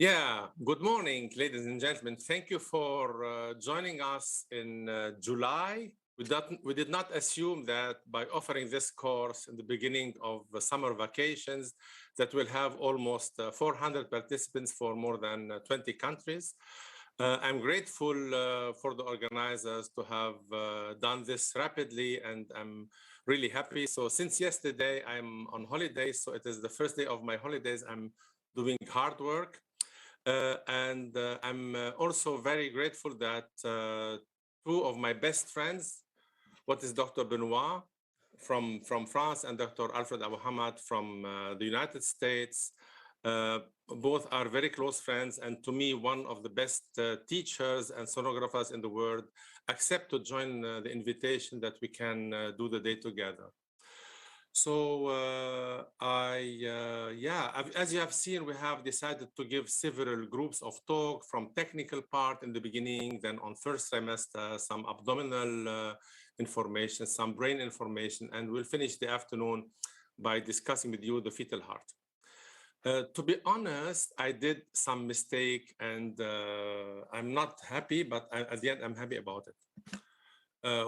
Yeah, good morning, ladies and gentlemen. Thank you for joining us in July. We did not assume that by offering this course in the beginning of the summer vacations, that we'll have almost 400 participants for more than 20 countries. I'm grateful for the organizers to have done this rapidly, and I'm really happy. So since yesterday, I'm on holiday, so it is the first day of my holidays. I'm doing hard work. I'm also very grateful that two of my best friends, what is Dr. Benoit from France and Dr. Alfred Abuhamad from the United States, both are very close friends, and to me, one of the best teachers and sonographers in the world, accept to join the invitation that we can do the day together. So as you have seen, we have decided to give several groups of talk, from technical part in the beginning, then on first trimester, some abdominal information, some brain information, and we'll finish the afternoon by discussing with you the fetal heart. To be honest, I did some mistake, and I'm not happy, but at the end, I'm happy about it.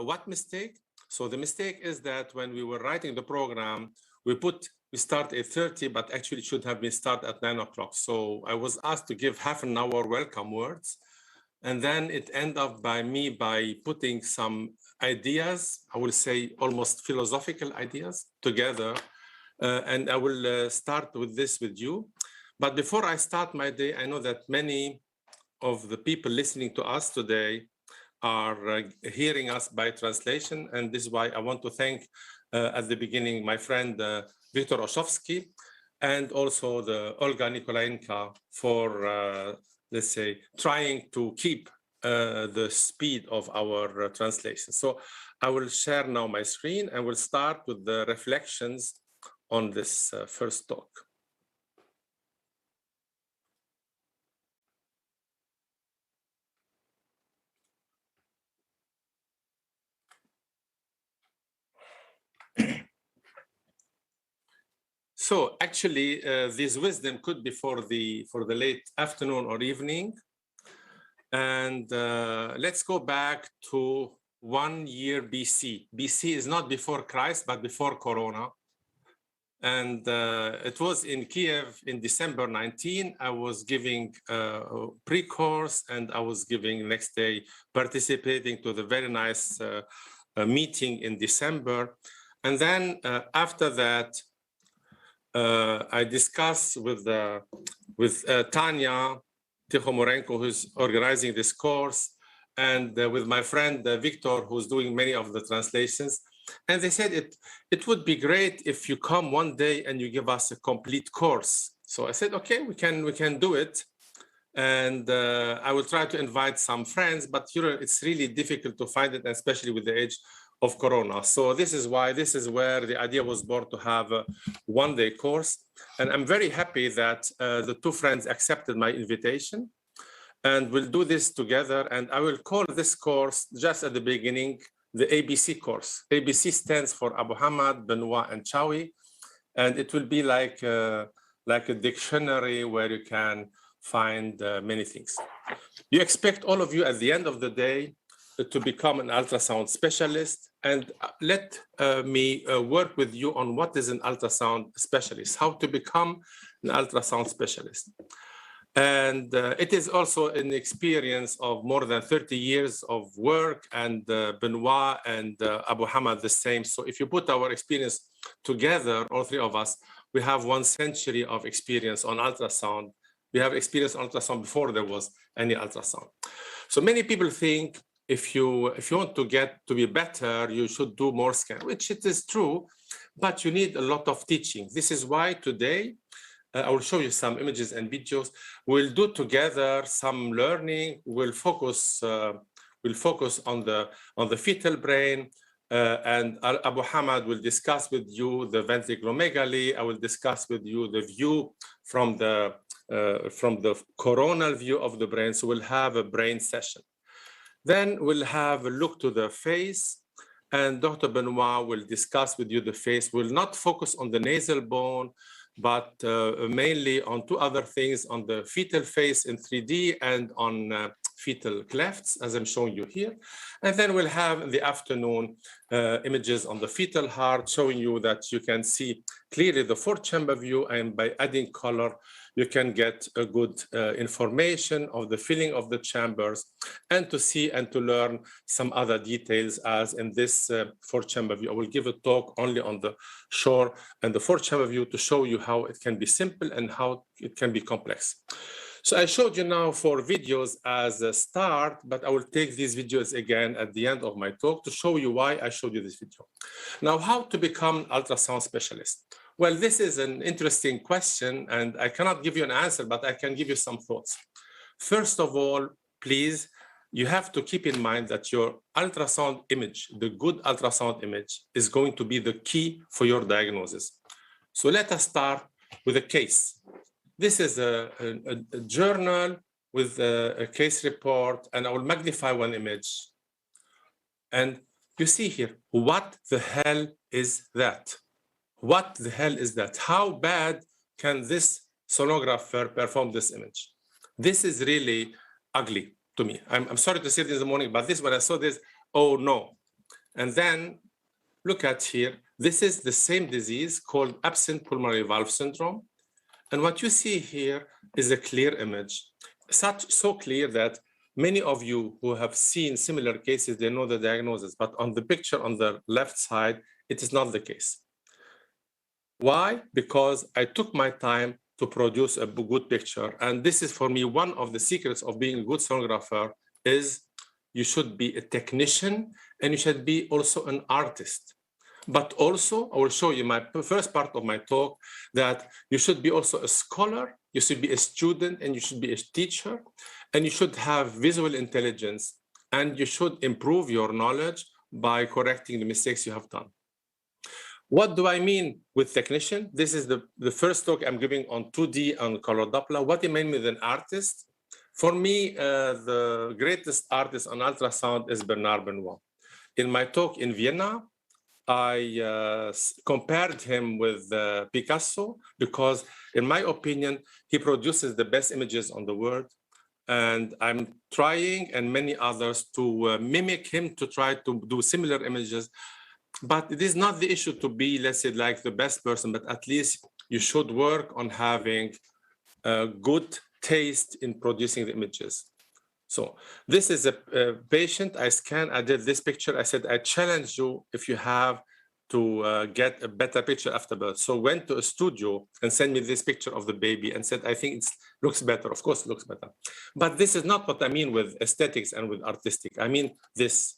What mistake? So the mistake is that when we were writing the program, we start at 8:30, but actually it should have been start at 9 o'clock. So I was asked to give half an hour welcome words. And then it ended up by putting some ideas, I will say almost philosophical ideas together. And I will start with this with you. But before I start my day, I know that many of the people listening to us today are hearing us by translation. And this is why I want to thank at the beginning my friend Viktor Oshowski, and also the Olga Nikolaenka for, let's say, trying to keep the speed of our translation. So I will share now my screen, and we'll start with the reflections on this first talk. So actually, this wisdom could be for the late afternoon or evening. And let's go back to 1 year BC. BC is not before Christ, but before Corona. And it was in Kiev in December 19. I was giving a pre-course, and I was giving next day participating to the very nice meeting in December. And then after that, I discussed with Tanya Tikhomorenko, who's organizing this course, and with my friend Victor, who's doing many of the translations. And they said it would be great if you come one day and you give us a complete course. So I said, okay, we can do it. And I will try to invite some friends, but it's really difficult to find it, especially with the age of Corona. So this is where the idea was born, to have a one-day course. And I'm very happy that the two friends accepted my invitation, and we'll do this together. And I will call this course, just at the beginning, the ABC course. ABC stands for Abuhamad, Benoit, and Chaoui. And it will be like a dictionary where you can find many things. You expect, all of you, at the end of the day, to become an ultrasound specialist. And let me work with you on what is an ultrasound specialist, how to become an ultrasound specialist. And it is also an experience of more than 30 years of work, and Benoit and Abuhamad the same. So if you put our experience together, all three of us, we have 1 century of experience on ultrasound. We have experience on ultrasound before there was any ultrasound. So many people think if you want to get to be better, you should do more scans, which it is true, but you need a lot of teaching. This is why today, I will show you some images and videos. We'll do together some learning. We'll focus on the fetal brain, and Abuhamad will discuss with you the ventriculomegaly. I will discuss with you the view from the coronal view of the brain. So we'll have a brain session. Then we'll have a look to the face, and Dr. Benoit will discuss with you the face. We'll not focus on the nasal bone, but mainly on two other things, on the fetal face in 3D and on fetal clefts, as I'm showing you here. And then we'll have in the afternoon images on the fetal heart, showing you that you can see clearly the 4-chamber view, and by adding color, you can get a good information of the filling of the chambers, and to see and to learn some other details, as in this 4-chamber view. I will give a talk only on the shore and the 4-chamber view to show you how it can be simple and how it can be complex. So I showed you now 4 videos as a start, but I will take these videos again at the end of my talk to show you why I showed you this video. Now, how to become ultrasound specialist? Well, this is an interesting question, and I cannot give you an answer, but I can give you some thoughts. First of all, please, you have to keep in mind that your ultrasound image, the good ultrasound image, is going to be the key for your diagnosis. So let us start with a case. This is a journal with a case report, and I will magnify one image. And you see here, what the hell is that? What the hell is that? How bad can this sonographer perform this image? This is really ugly to me. I'm sorry to say this in the morning, but when I saw this, oh no. And then look at here. This is the same disease called absent pulmonary valve syndrome. And what you see here is a clear image, so clear that many of you who have seen similar cases, they know the diagnosis, but on the picture on the left side, it is not the case. Why? Because I took my time to produce a good picture. And this is for me, one of the secrets of being a good sonographer is you should be a technician and you should be also an artist. But also, I will show you my first part of my talk that you should be also a scholar, you should be a student, and you should be a teacher, and you should have visual intelligence, and you should improve your knowledge by correcting the mistakes you have done. What do I mean with technician? This is the first talk I'm giving on 2D and color Doppler. What do I mean with an artist? For me, the greatest artist on ultrasound is Benoit. In my talk in Vienna, I compared him with Picasso because, in my opinion, he produces the best images on the world. And I'm trying, and many others, to mimic him, to try to do similar images. But it is not the issue to be, let's say, like the best person, but at least you should work on having a good taste in producing the images. So this is a patient I scanned. I did this picture. I said, I challenge you if you have to get a better picture after birth. So went to a studio and sent me this picture of the baby and said, I think it looks better. Of course, it looks better. But this is not what I mean with aesthetics and with artistic. I mean this.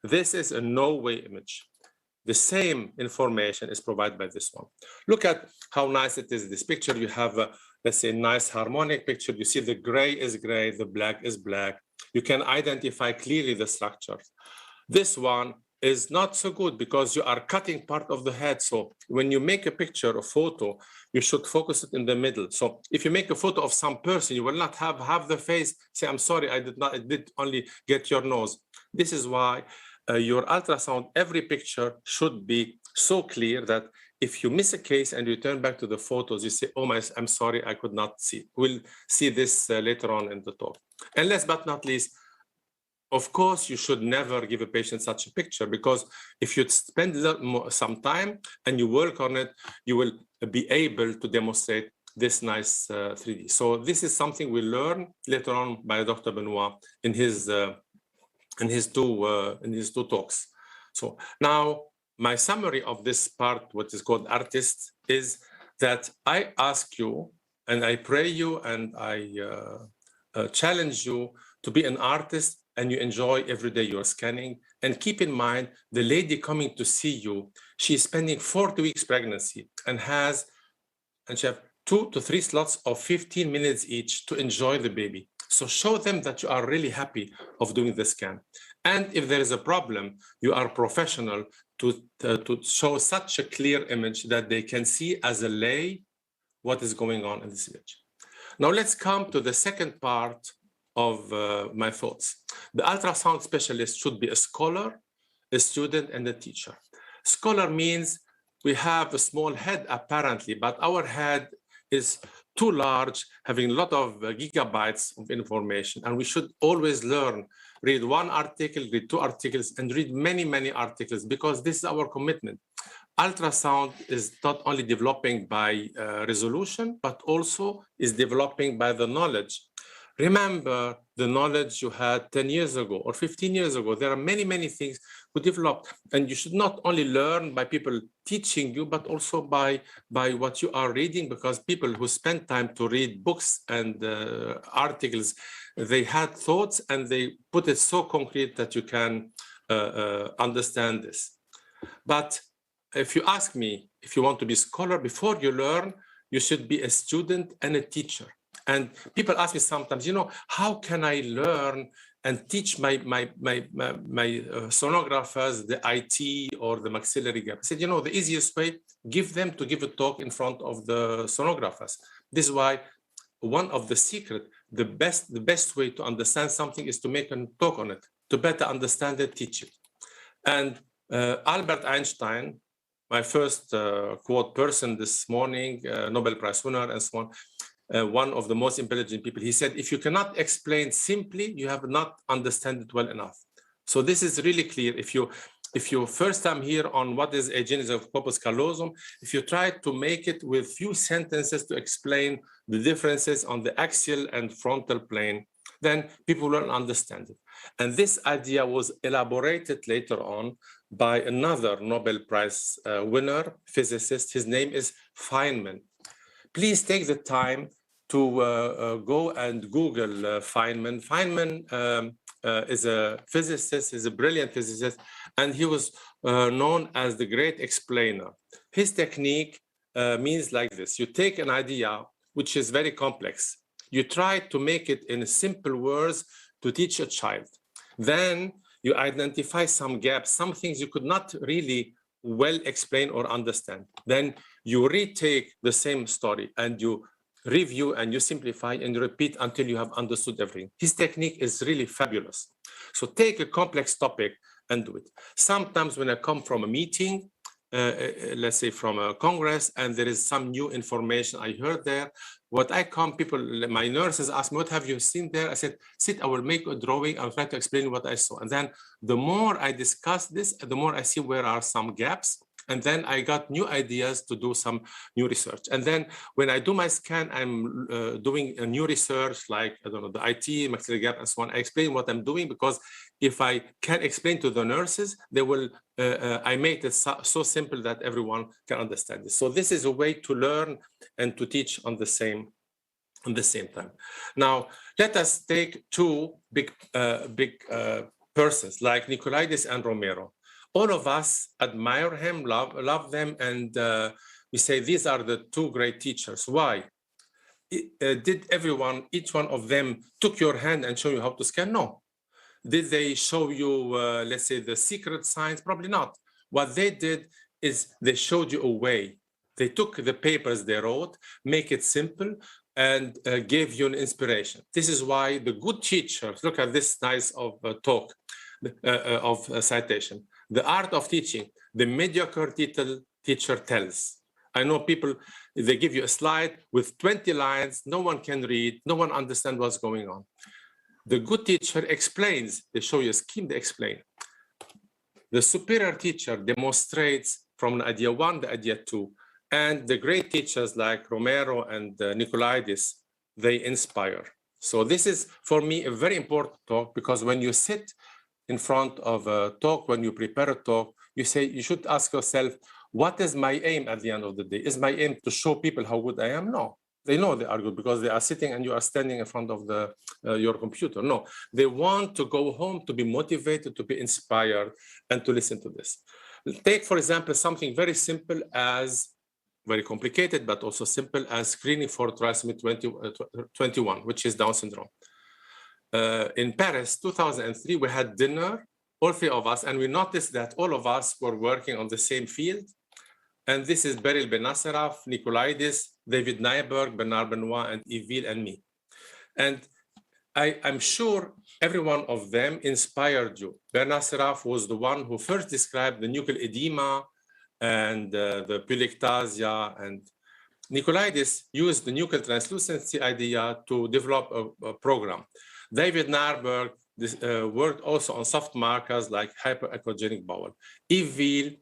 This is a no-way image. The same information is provided by this one. Look at how nice it is. This picture, you have a, let's say, nice harmonic picture. You see the gray is gray, the black is black. You can identify clearly the structure. This one is not so good because you are cutting part of the head. So when you make a picture, a photo, you should focus it in the middle. So if you make a photo of some person, you will not have the face, say, I'm sorry, I did only get your nose. This is why your ultrasound, every picture should be so clear that if you miss a case and you turn back to the photos, you say, oh my, I'm sorry, I could not see. We'll see this later on in the talk. And last but not least, of course, you should never give a patient such a picture, because if you spend some time and you work on it, you will be able to demonstrate this nice 3D. So this is something we learn later on by Dr. Benoit in his two talks. So now my summary of this part, what is called artist, is that I ask you and I pray you and I challenge you to be an artist, and you enjoy every day you're scanning. And keep in mind, the lady coming to see you, she's spending 40 weeks pregnancy and she have 2 to 3 slots of 15 minutes each to enjoy the baby. So show them that you are really happy of doing the scan. And if there is a problem, you are professional to show such a clear image that they can see as a lay what is going on in this image. Now let's come to the second part of my thoughts. The ultrasound specialist should be a scholar, a student, and a teacher. Scholar means we have a small head apparently, but our head is too large, having a lot of gigabytes of information. And we should always learn, read one article, read two articles, and read many, many articles, because this is our commitment. Ultrasound is not only developing by resolution, but also is developing by the knowledge. Remember the knowledge you had 10 years ago or 15 years ago. There are many, many things we developed, and you should not only learn by people teaching you, but also by what you are reading, because people who spend time to read books and articles, they had thoughts and they put it so concrete that you can understand this. But if you ask me, if you want to be a scholar, before you learn, you should be a student and a teacher. And people ask me sometimes, you know, how can I learn and teach my sonographers the IT or the maxillary gap? I said, you know, the easiest way, give them to give a talk in front of the sonographers. This is why one of the secret, the best way to understand something is to make a talk on it, to better understand it, teach it. And Albert Einstein, my first quote person this morning, Nobel Prize winner and so on, one of the most intelligent people, he said, if you cannot explain simply, you have not understood it well enough. So this is really clear. If you first time here on what is agenesis of corpus callosum, if you try to make it with few sentences to explain the differences on the axial and frontal plane, then people will understand it. And this idea was elaborated later on by another Nobel Prize winner, physicist. His name is Feynman. Please take the time to go and Google Feynman. Feynman is a physicist, is a brilliant physicist, and he was known as the great explainer. His technique means like this. You take an idea which is very complex. You try to make it in simple words to teach a child. Then you identify some gaps, some things you could not really well explain or understand. Then you retake the same story and you review and you simplify and you repeat until you have understood everything. His technique is really fabulous. So take a complex topic and do it. Sometimes when I come from a meeting, let's say from a congress, and there is some new information I heard there, what I come, people, my nurses ask me, what have you seen there? I said, sit, I will make a drawing, I'll try to explain what I saw. And then the more I discuss this, the more I see where are some gaps. And then I got new ideas to do some new research. And then when I do my scan, I'm doing a new research, like, I don't know, the IT, maxillary gap, and so on. I explain what I'm doing, because if I can explain to the nurses, they will, I made it so simple that everyone can understand this. So this is a way to learn and to teach on the same time. Now, let us take two big persons like Nicolaides and Romero. All of us admire him, love them, and we say these are the two great teachers. Why? Did each one of them took your hand and show you how to scan? No. Did they show you, let's say, the secret science? Probably not. What they did is they showed you a way. They took the papers they wrote, make it simple, and gave you an inspiration. This is why the good teachers, look at this nice talk of citation. The art of teaching, the mediocre teacher tells. I know people, they give you a slide with 20 lines, no one can read, no one understands what's going on. The good teacher explains, they show you a scheme, they explain. The superior teacher demonstrates from idea one to idea two. And the great teachers like Romero and Nicolaides, they inspire. So this is, for me, a very important talk, because when you sit in front of a talk, when you prepare a talk, you should ask yourself, what is my aim at the end of the day? Is my aim to show people how good I am? No, they know they are good because they are sitting and you are standing in front of your computer. No, they want to go home to be motivated, to be inspired, and to listen to this. Take, for example, something very simple as, very complicated, but also simple as screening for trisomy 21, which is Down syndrome. In Paris, 2003, we had dinner, all three of us, and we noticed that all of us were working on the same field. And this is Beryl Benacerraf, Nicolaides, David Nyberg, Bernard Benoit, and Yville and me. And I'm sure every one of them inspired you. Benacerraf was the one who first described the nuchal edema and the pylectasia. And Nicolaides used the nuchal translucency idea to develop a program. David Narberg worked also on soft markers like hyperechogenic bowel. Yves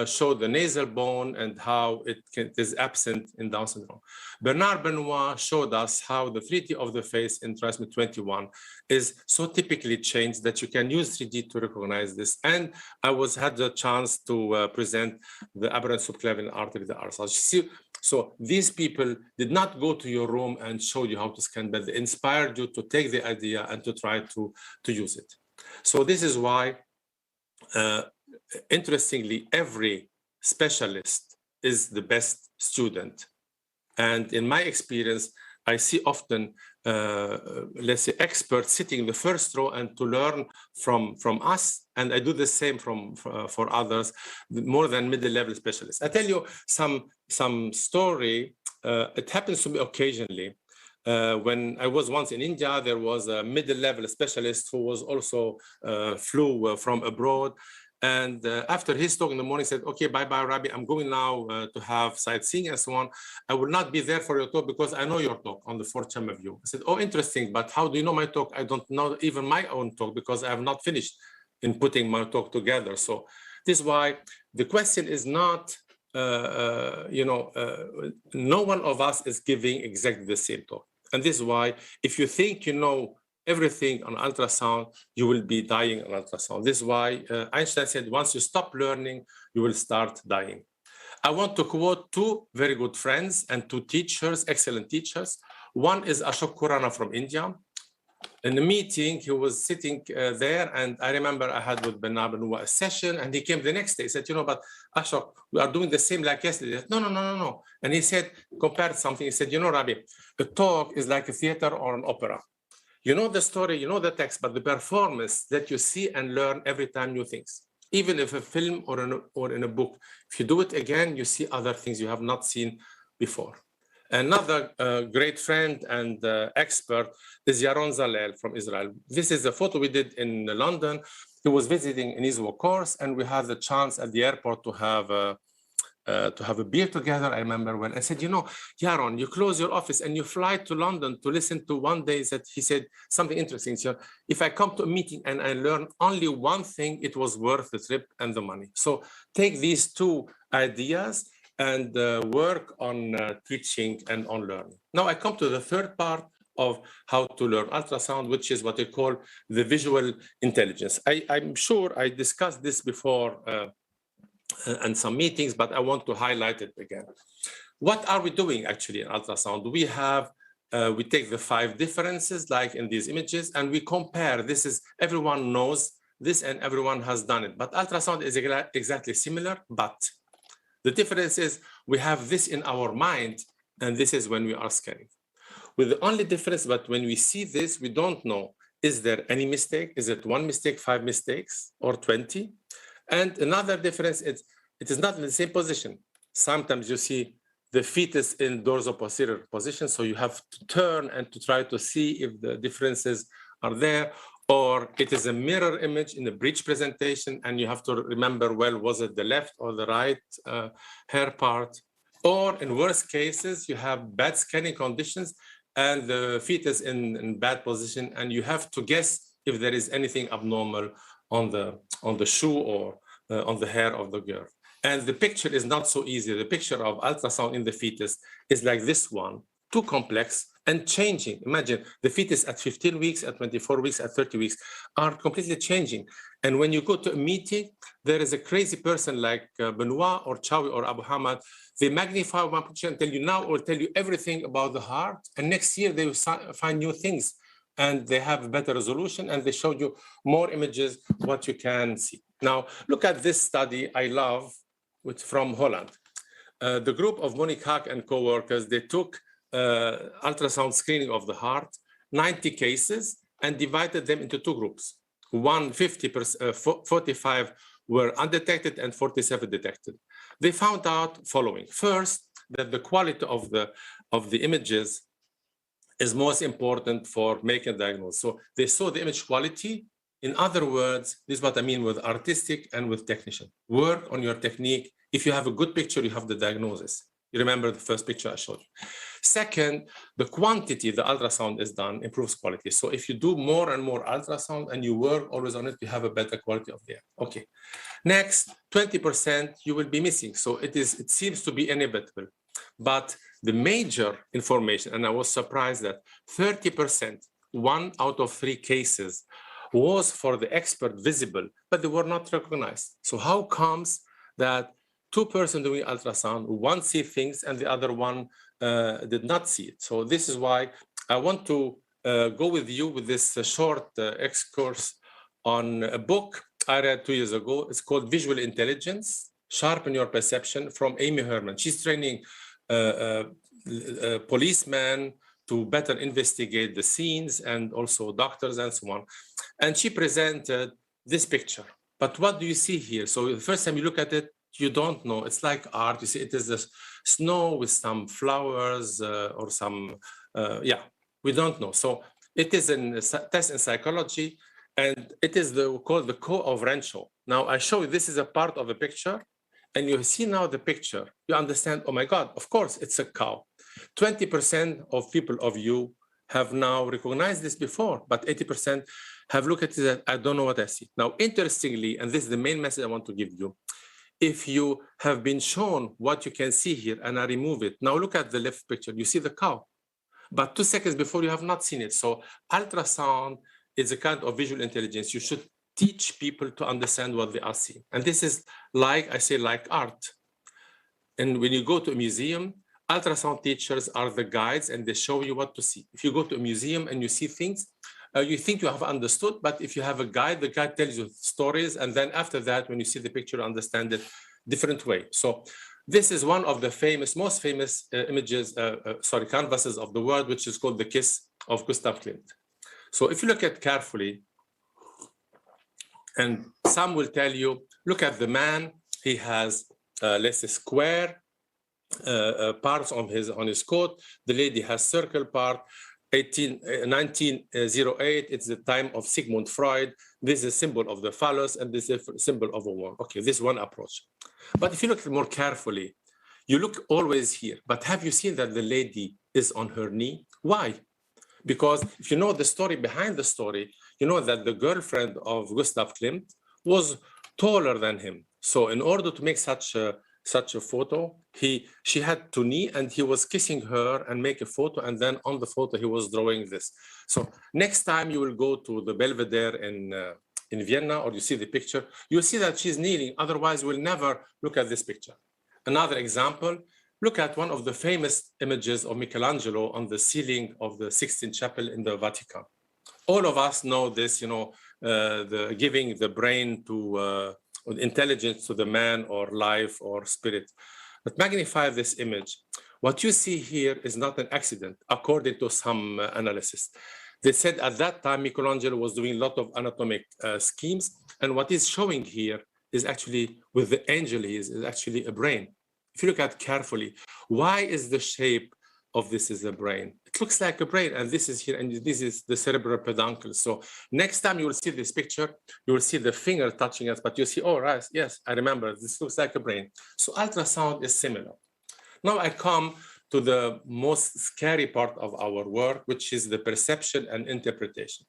showed the nasal bone and how it is absent in Down syndrome. Benoit showed us how the 3D of the face in trisomy 21 is so typically changed that you can use 3D to recognize this. And I had the chance to present the aberrant subclavian artery, the RSA. So these people did not go to your room and show you how to scan, but they inspired you to take the idea and to try to use it. So this is why, interestingly, every specialist is the best student. And in my experience, I see often, let's say, experts sitting in the first row and to learn from us. And I do the same for others, more than middle-level specialists. I tell you some story. It happens to me occasionally. When I was once in India, there was a middle-level specialist who was also flew from abroad. And after his talk in the morning, said, okay, bye-bye, Rabbi, I'm going now to have sightseeing and so on. I will not be there for your talk because I know your talk on the fourth chamber view. I said, oh, interesting, but how do you know my talk? I don't know even my own talk because I have not finished in putting my talk together. So this is why the question is not, no one of us is giving exactly the same talk. And this is why if you think you know everything on ultrasound, you will be dying on ultrasound. This is why Einstein said, once you stop learning, you will start dying. I want to quote two very good friends and two teachers, excellent teachers. One is Ashok Khurana from India. In the meeting, he was sitting there, and I remember I had with Benoit a session, and he came the next day. He said, but Ashok, we are doing the same like yesterday. Said, no. And he said, compared something, he said, Rabbi, a talk is like a theater or an opera. You know the story, you know the text, but the performance that you see and learn every time new things. Even if a film or in a book, if you do it again, you see other things you have not seen before. Another great friend and expert is Yaron Zalel from Israel. This is a photo we did in London. He was visiting an ISWO course, and we had the chance at the airport to have a beer together. I remember when I said, Yaron, you close your office and you fly to London to listen to one day that he said something interesting. So if I come to a meeting and I learn only one thing, it was worth the trip and the money. So take these two ideas and work on teaching and on learning. Now I come to the third part of how to learn ultrasound, which is what they call the visual intelligence. I'm sure I discussed this before and some meetings, but I want to highlight it again. What are we doing actually in ultrasound? We take the 5 differences like in these images and we compare. This is, everyone knows this and everyone has done it, but ultrasound is exactly similar, but the difference is we have this in our mind and this is when we are scanning. With the only difference, but when we see this, we don't know, is there any mistake? Is it 1 mistake, 5 mistakes, or 20? And another difference is it is not in the same position. Sometimes you see the fetus in dorsal-posterior position, so you have to turn and to try to see if the differences are there, or it is a mirror image in a breech presentation, and you have to remember, well, was it the left or the right hair part? Or in worst cases, you have bad scanning conditions and the fetus in bad position, and you have to guess if there is anything abnormal on the shoe or on the hair of the girl. And the picture is not so easy. The picture of ultrasound in the fetus is like this one, too complex and changing. Imagine the fetus at 15 weeks, at 24 weeks, at 30 weeks are completely changing. And when you go to a meeting, there is a crazy person like Benoit or Chaoui or Abuhamad. They magnify one picture and tell you now or tell you everything about the heart. And next year they will find new things. And they have better resolution and they show you more images, what you can see. Now, look at this study I love, which from Holland. The group of Monique Hack and co-workers, they took ultrasound screening of the heart, 90 cases, and divided them into 2 groups. 45 were undetected and 47 detected. They found out following. First, that the quality of the images is most important for making a diagnosis. So they saw the image quality In other words, this is what I mean with artistic and with technician. Work on your technique. If you have a good picture, you have the diagnosis. You remember the first picture I showed you. Second, the quantity the ultrasound is done improves quality. So if you do more and more ultrasound and you work always on it, you have a better quality of the air. Okay. Next, 20% you will be missing. So it seems to be inevitable. But the major information, and I was surprised that 30%, 1 out of 3 cases, was for the expert visible, but they were not recognized. So how comes that 2 persons doing ultrasound, one see things and the other one did not see it? So this is why I want to go with you with this short excursus on a book I read 2 years ago. It's called Visual Intelligence, Sharpen Your Perception, from Amy Herman. She's training policemen to better investigate the scenes and also doctors and so on. And she presented this picture. But what do you see here? So the first time you look at it, you don't know. It's like art. You see, it is the snow with some flowers or some, we don't know. So it is a test in psychology, and it is called the Coe of Rancho. Now I show you, this is a part of a picture, and you see now the picture. You understand, oh my God, of course, it's a cow. 20% of people of you have now recognized this before, but 80% have looked at it and I don't know what I see. Now, interestingly, and this is the main message I want to give you, if you have been shown what you can see here and I remove it, now look at the left picture, you see the cow, but 2 seconds before you have not seen it. So ultrasound is a kind of visual intelligence. You should teach people to understand what they are seeing. And this is like, I say, like art. And when you go to a museum, ultrasound teachers are the guides and they show you what to see. If you go to a museum and you see things, you think you have understood, but if you have a guide, the guide tells you stories. And then after that, when you see the picture, you understand it different way. So this is one of the most famous canvases of the world, which is called The Kiss of Gustav Klimt. So if you look at carefully, and some will tell you, look at the man, he has, let's say, square parts on his coat. The lady has circle part. 1908, it's the time of Sigmund Freud. This is a symbol of the phallus, and this is a symbol of a worm. Okay, this is one approach. But if you look more carefully, you look always here. But have you seen that the lady is on her knee? Why? Because if you know the story behind the story, you know that the girlfriend of Gustav Klimt was taller than him. So in order to make such a photo, she had to knee and he was kissing her and make a photo, and then on the photo he was drawing this. So next time you will go to the Belvedere in Vienna, or you see the picture, you'll see that she's kneeling. Otherwise, we'll never look at this picture. Another example, look at one of the famous images of Michelangelo on the ceiling of the Sistine Chapel in the Vatican. All of us know this, you know, giving the brain to intelligence to the man or life or spirit. But magnify this image. What you see here is not an accident, according to some analysis. They said at that time, Michelangelo was doing a lot of anatomic schemes. And what is showing here is actually, with the angel, is actually a brain. If you look at carefully, why is the shape of this is a brain? It looks like a brain, and this is here, and this is the cerebral peduncle. So next time you will see this picture, you will see the finger touching us, but you see, oh, right, yes, I remember, this looks like a brain. So ultrasound is similar. Now I come to the most scary part of our work, which is the perception and interpretation.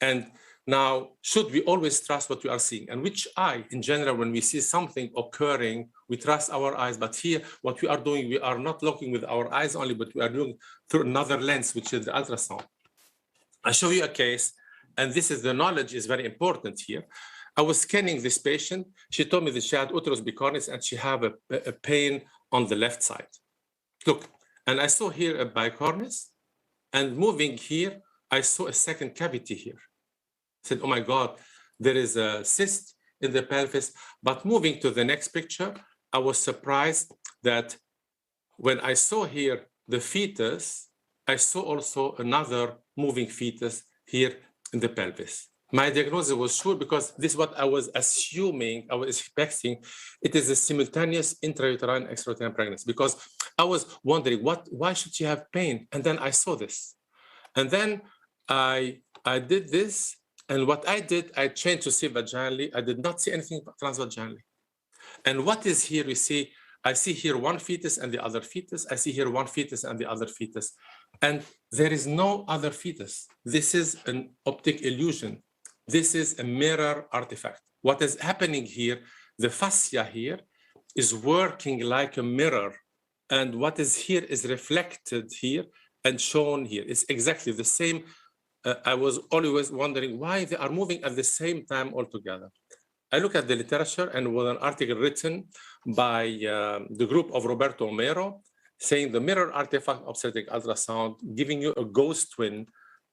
And now, should we always trust what we are seeing? And which eye, in general, when we see something occurring, we trust our eyes. But here, what we are doing, we are not looking with our eyes only, but we are looking through another lens, which is the ultrasound. I show you a case, and this is the knowledge is very important here. I was scanning this patient. She told me that she had uterus bicornis and she had a pain on the left side. Look, and I saw here a bicornis, and moving here, I saw a second cavity here. I said, oh my God, there is a cyst in the pelvis. But moving to the next picture, I was surprised that when I saw here the fetus, I saw also another moving fetus here in the pelvis. My diagnosis was sure, because this is what I was assuming, I was expecting. It is a simultaneous intrauterine extrauterine pregnancy, because I was wondering, why should she have pain? And then I saw this. And then I did this, And what I did, I changed to see vaginally. I did not see anything transvaginally. And what is here, you see, I see here one fetus and the other fetus. I see here one fetus and the other fetus. And there is no other fetus. This is an optic illusion. This is a mirror artifact. What is happening here, the fascia here is working like a mirror. And what is here is reflected here and shown here. It's exactly the same. I was always wondering why they are moving at the same time altogether. I look at the literature and with an article written by the group of Roberto Omero saying the mirror artifact obstetric ultrasound, giving you a ghost twin.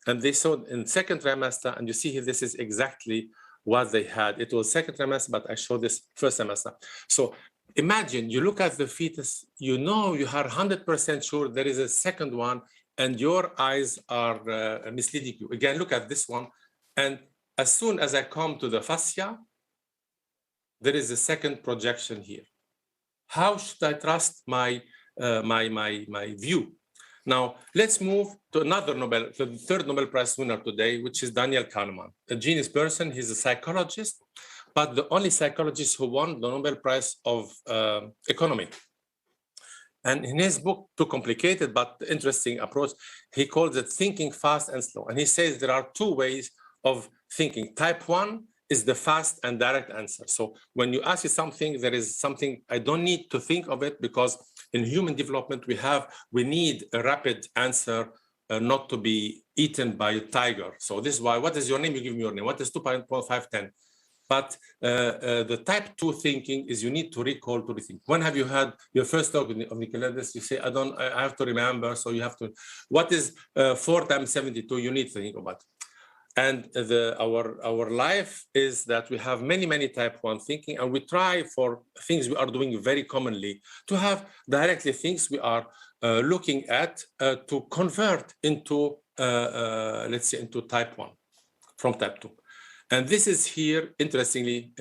And they saw in second trimester, and you see here, this is exactly what they had. It was second trimester, but I showed this first semester. So imagine you look at the fetus, you know, you are 100% sure there is a second one, and your eyes are misleading you. Again, look at this one. And as soon as I come to the fascia, there is a second projection here. How should I trust my view? Now, let's move to another the third Nobel Prize winner today, which is Daniel Kahneman, a genius person. He's a psychologist, but the only psychologist who won the Nobel Prize of Economy. And in his book, Too Complicated but Interesting Approach, he calls it thinking fast and slow. And he says there are two ways of thinking. Type 1 is the fast and direct answer. So when you ask you something, there is something, I don't need to think of it, because in human development, we need a rapid answer, not to be eaten by a tiger. So this is why, what is your name? You give me your name. What is 2.510? But the type 2 thinking is you need to recall, to rethink. When have you had your first talk of Michelangelo? You say, I have to remember. So you have to, what is 4 times 72? You need to think about it. And our life is that we have many type 1 thinking, and we try for things we are doing very commonly to have directly things we are looking at to convert into, let's say, into type 1 from type 2. And this is here, interestingly,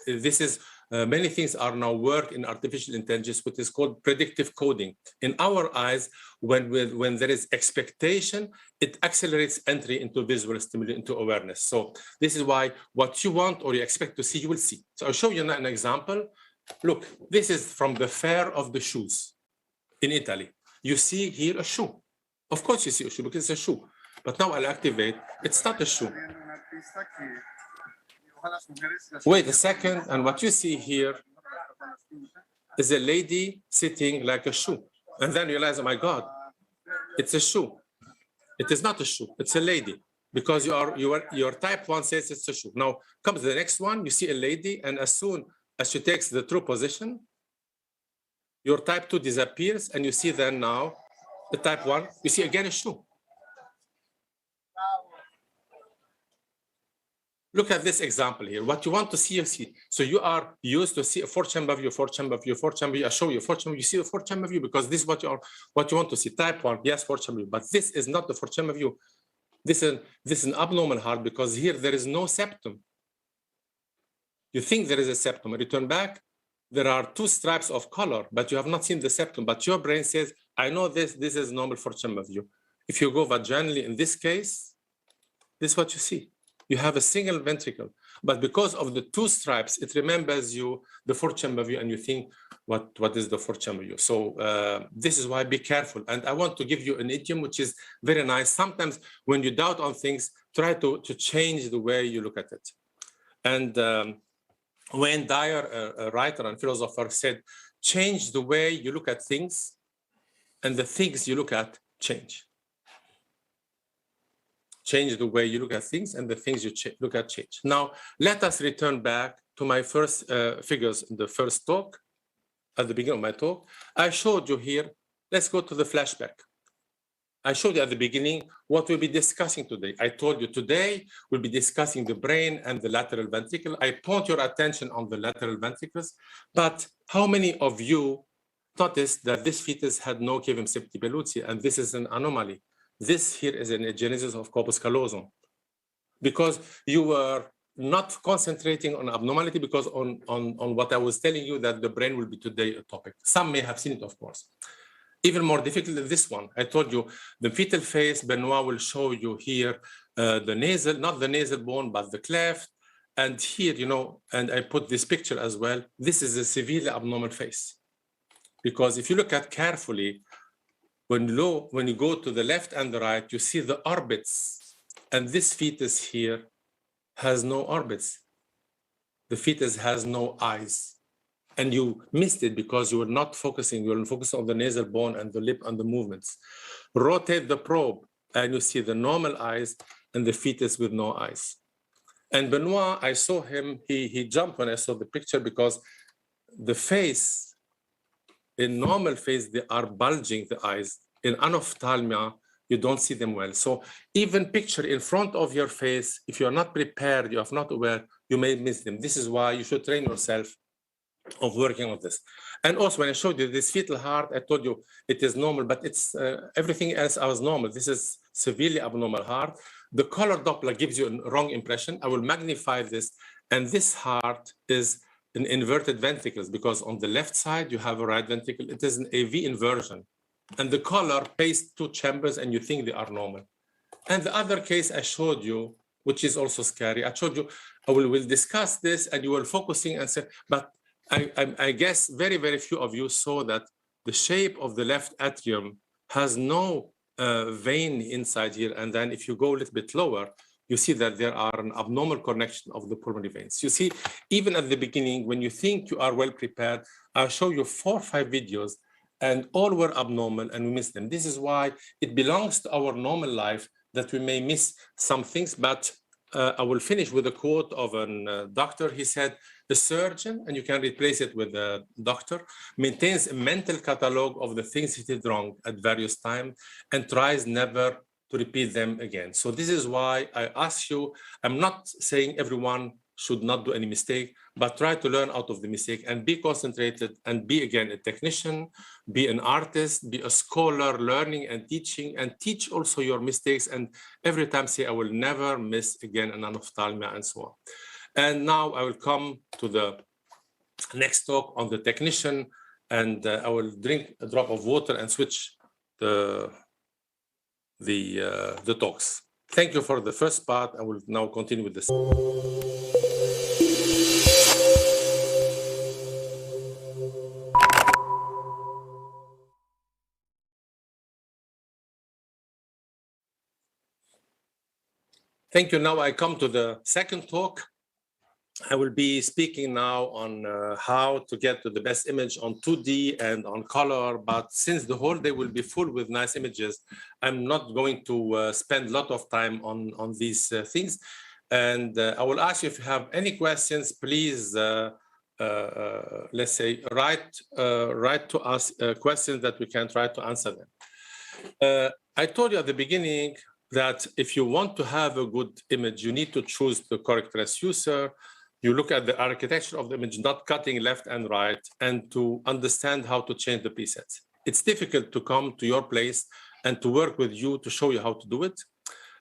this is many things are now work in artificial intelligence, which is called predictive coding. In our eyes, when there is expectation, it accelerates entry into visual stimuli, into awareness. So this is why what you want or you expect to see, you will see. So I'll show you an example. Look, this is from the fair of the shoes in Italy. You see here a shoe. Of course you see a shoe because it's a shoe. But now I'll activate, it's not a shoe. Wait a second, and what you see here is a lady sitting like a shoe. And then you realize, oh my God, it's a shoe. It is not a shoe, it's a lady, because your type 1 says it's a shoe. Now comes the next one, you see a lady, and as soon as she takes the true position, your type 2 disappears, and you see then now the type 1, you see again a shoe. Look at this example here. What you want to see, you see. So you are used to see a 4-chamber view, 4-chamber view, 4-chamber view. I show you 4-chamber. You see the 4-chamber view because this is what you want to see. Type 1, yes, 4-chamber view. But this is not the 4-chamber view. This is an abnormal heart because here there is no septum. You think there is a septum. Return back. There are 2 stripes of color, but you have not seen the septum. But your brain says, I know this is normal 4-chamber view. If you go vaginally in this case, this is what you see. You have a single ventricle, but because of the 2 stripes, it remembers you the 4-chamber view, and you think, what is the 4-chamber view? So this is why be careful. And I want to give you an idiom which is very nice. Sometimes when you doubt on things, try to change the way you look at it. And Wayne Dyer, a writer and philosopher, said, change the way you look at things, and the things you look at change. Change the way you look at things, and the things you look at change. Now, let us return back to my first figures in the first talk. At the beginning of my talk, I showed you here, let's go to the flashback. I showed you at the beginning what we'll be discussing today. I told you today we'll be discussing the brain and the lateral ventricle. I point your attention on the lateral ventricles, but how many of you noticed that this fetus had no cavum septipellucea, and this is an anomaly? This here is an agenesis of corpus callosum, because you were not concentrating on abnormality, because on what I was telling you that the brain will be today a topic. Some may have seen it, of course. Even more difficult than this one. I told you the fetal face, Benoit will show you here the nasal, not the nasal bone, but the cleft. And here, you know, and I put this picture as well. This is a severely abnormal face. Because if you look at carefully, when you go to the left and the right, you see the orbits. And this fetus here has no orbits. The fetus has no eyes. And you missed it because you were not focusing. You were focusing on the nasal bone and the lip and the movements. Rotate the probe, and you see the normal eyes and the fetus with no eyes. And Benoit, I saw him, he jumped when I saw the picture because the face, in normal face, they are bulging, the eyes. In anophthalmia, you don't see them well. So even picture in front of your face, if you're not prepared, you are not aware, you may miss them. This is why you should train yourself of working on this. And also when I showed you this fetal heart, I told you it is normal, but it's everything else was normal. This is severely abnormal heart. The color Doppler gives you a wrong impression. I will magnify this. And this heart is an inverted ventricles because on the left side, you have a right ventricle. It is an AV inversion. And the color pastes two chambers and you think they are normal. And the other case I showed you, which is also scary, I showed you, I will discuss this and you were focusing and say, but I guess very, very few of you saw that the shape of the left atrium has no vein inside here. And then if you go a little bit lower, you see that there are an abnormal connection of the pulmonary veins. You see, even at the beginning, when you think you are well prepared, I'll show you 4 or 5 videos and all were abnormal and we miss them. This is why it belongs to our normal life that we may miss some things, but I will finish with a quote of a doctor. He said, the surgeon, and you can replace it with a doctor, maintains a mental catalog of the things he did wrong at various times and tries never to repeat them again. So this is why I ask you, I'm not saying everyone should not do any mistake, but try to learn out of the mistake and be concentrated and be again a technician, be an artist, be a scholar, learning and teach also your mistakes. And every time say, I will never miss again an anophthalmia and so on. And now I will come to the next talk on the technician, and I will drink a drop of water and switch the talks. Thank you for the first part. I will now continue with this. Thank you. Now I come to the second talk. I will be speaking now on how to get to the best image on 2D and on color, but since the whole day will be full with nice images, I'm not going to spend a lot of time on these things. And I will ask you if you have any questions, please, let's say, write to us questions that we can try to answer them. I told you at the beginning that if you want to have a good image, you need to choose the correct transducer. You look at the architecture of the image, not cutting left and right, and to understand how to change the presets. It's difficult to come to your place and to work with you to show you how to do it.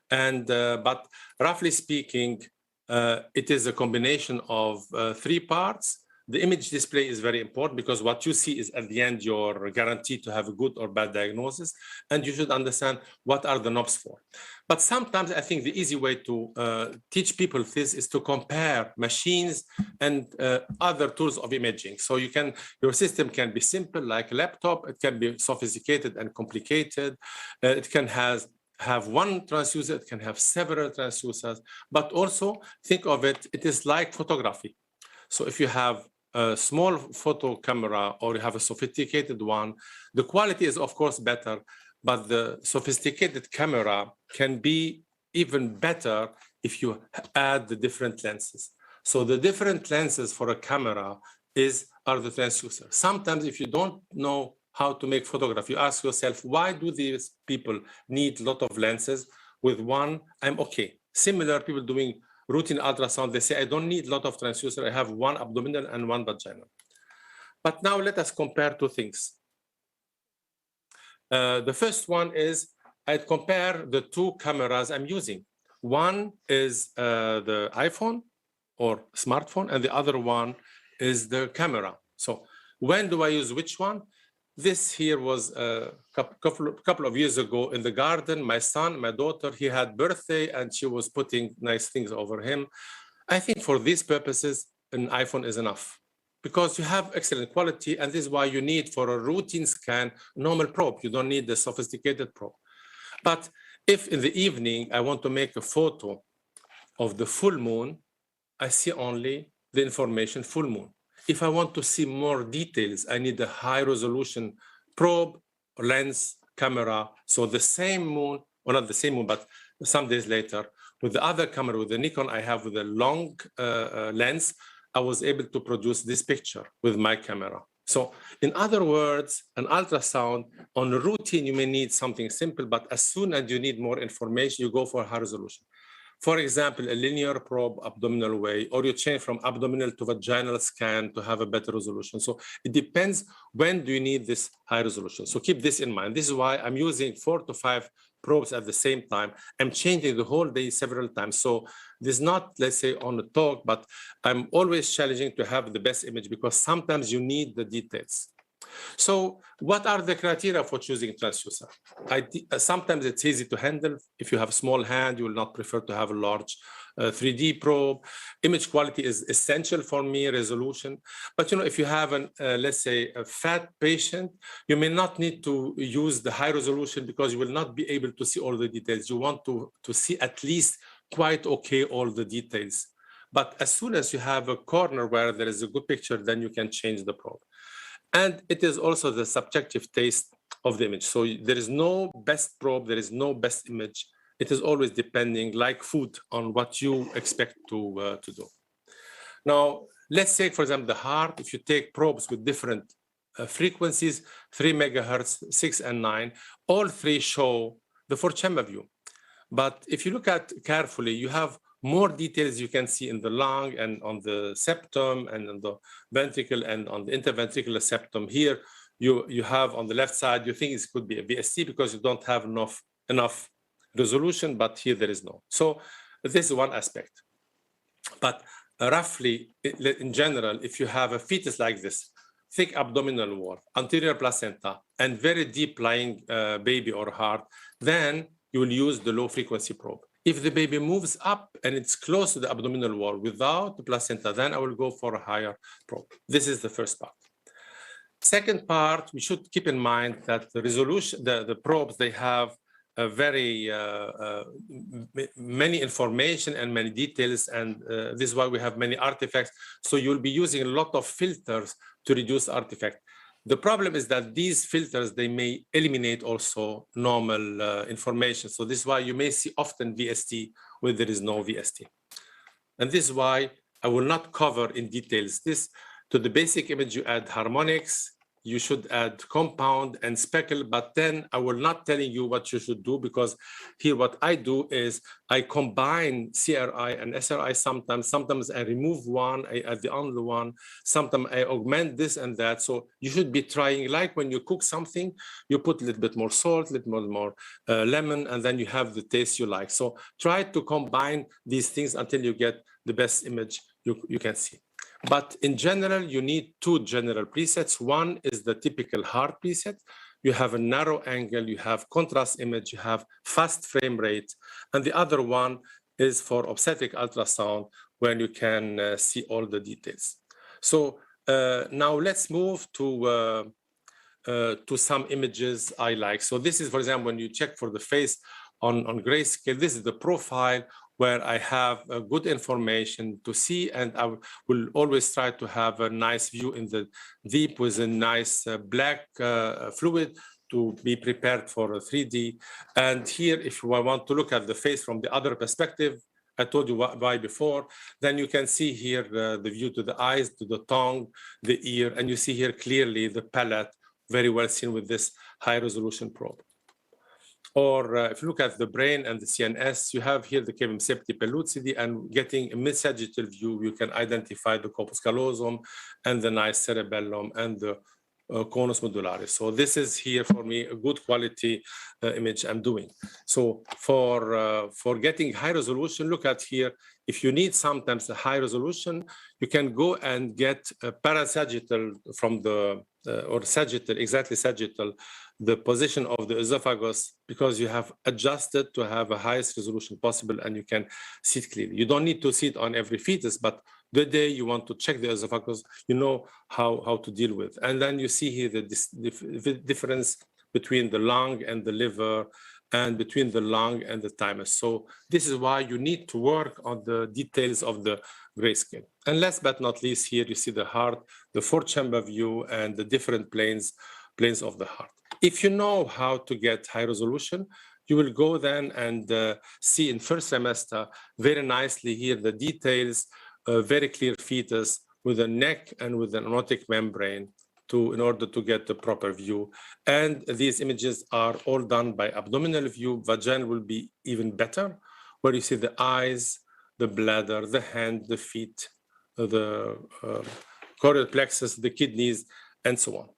And but roughly speaking, it is a combination of 3 parts. The image display is very important because what you see is at the end you're guaranteed to have a good or bad diagnosis, and you should understand what are the knobs for. But sometimes I think the easy way to teach people this is to compare machines and other tools of imaging. So your system can be simple like a laptop, it can be sophisticated and complicated, it can have one transducer, it can have several transducers, but also think of it, it is like photography. So if you have a small photo camera or you have a sophisticated one, the quality is of course better, but the sophisticated camera can be even better if you add the different lenses. So the different lenses for a camera are the transducer. Sometimes if you don't know how to make photography, you ask yourself, why do these people need a lot of lenses? With one, I'm okay. Similar people doing routine ultrasound, they say, I don't need a lot of transducer. I have one abdominal and one vaginal. But now let us compare 2 things. The first one is I'd compare the 2 cameras I'm using. One is the iPhone or smartphone, and the other one is the camera. So when do I use which one? This here was a couple of years ago in the garden. My son, my daughter, he had birthday and she was putting nice things over him. I think for these purposes, an iPhone is enough because you have excellent quality, and this is why you need for a routine scan, normal probe. You don't need the sophisticated probe. But if in the evening I want to make a photo of the full moon, I see only the information full moon. If I want to see more details, I need a high resolution probe, lens, camera. So the same moon, or not the same moon, but some days later, with the other camera, with the Nikon I have with a long lens, I was able to produce this picture with my camera. So in other words, an ultrasound on routine, you may need something simple, but as soon as you need more information, you go for high resolution. For example, a linear probe abdominal way, or you change from abdominal to vaginal scan to have a better resolution. So it depends when do you need this high resolution. So keep this in mind. This is why I'm using 4 to 5 probes at the same time. I'm changing the whole day several times. So this is not, let's say, on a talk, but I'm always challenging to have the best image because sometimes you need the details. So what are the criteria for choosing transducer? Sometimes it's easy to handle. If you have a small hand, you will not prefer to have a large 3D probe. Image quality is essential for me, resolution. But if you have let's say a fat patient, you may not need to use the high resolution because you will not be able to see all the details. You want to see at least quite okay all the details. But as soon as you have a corner where there is a good picture, then you can change the probe. And it is also the subjective taste of the image. So there is no best probe, there is no best image. It is always depending, like food, on what you expect to do. Now, let's say, for example, the heart, if you take probes with different frequencies, 3 megahertz, 6 and 9, all three show the four-chamber view. But if you look at carefully, you have more details you can see in the lung and on the septum and on the ventricle and on the interventricular septum. Here, you have on the left side, you think it could be a VST because you don't have enough resolution, but here there is no. So this is one aspect. But roughly, in general, if you have a fetus like this, thick abdominal wall, anterior placenta, and very deep lying baby or heart, then you will use the low frequency probe. If the baby moves up and it's close to the abdominal wall without the placenta, then I will go for a higher probe. This is the first part. Second part, we should keep in mind that the resolution, the probes, they have a very many information and many details, and this is why we have many artifacts. So you'll be using a lot of filters to reduce artifact. The problem is that these filters, they may eliminate also normal information. So this is why you may see often VST where there is no VST. And this is why I will not cover in details this. To the basic image, you add harmonics, you should add compound and speckle, but then I will not telling you what you should do, because here what I do is I combine CRI and SRI sometimes I remove one, I add the other one, sometimes I augment this and that. So you should be trying, like when you cook something, you put a little bit more salt, a little more lemon, and then you have the taste you like. So try to combine these things until you get the best image you can see. But in general, you need two general presets. One is the typical heart preset. You have a narrow angle, you have contrast image, you have fast frame rate. And the other one is for obstetric ultrasound, when you can see all the details. So now let's move to some images I like. So this is, for example, when you check for the face on grayscale, this is the profile where I have good information to see, and I will always try to have a nice view in the deep with a nice black fluid to be prepared for a 3D. And here, if I want to look at the face from the other perspective, I told you why before, then you can see here the view to the eyes, to the tongue, the ear, and you see here clearly the palate, very well seen with this high resolution probe. Or if you look at the brain and the CNS, you have here the cavum septi pellucidi, and getting a mid-sagittal view, you can identify the corpus callosum and the nice cerebellum and the conus modularis. So this is here for me a good quality image I'm doing. So for getting high resolution, look at here. If you need sometimes a high resolution, you can go and get a parasagittal from the or sagittal, exactly sagittal, the position of the esophagus, because you have adjusted to have a highest resolution possible and you can see it clearly. You don't need to see it on every fetus, but the day you want to check the esophagus, you know how to deal with. And then you see here the difference between the lung and the liver and between the lung and the thymus. So this is why you need to work on the details of the grayscale. And last but not least, here you see the heart, the four-chamber view, and the different planes of the heart. If you know how to get high resolution, you will go then and see in first semester very nicely here the details, very clear fetus with a neck and with an aortic membrane in order to get the proper view. And these images are all done by abdominal view. Vaginal will be even better, where you see the eyes, the bladder, the hand, the feet, the choroid plexus, the kidneys, and so on.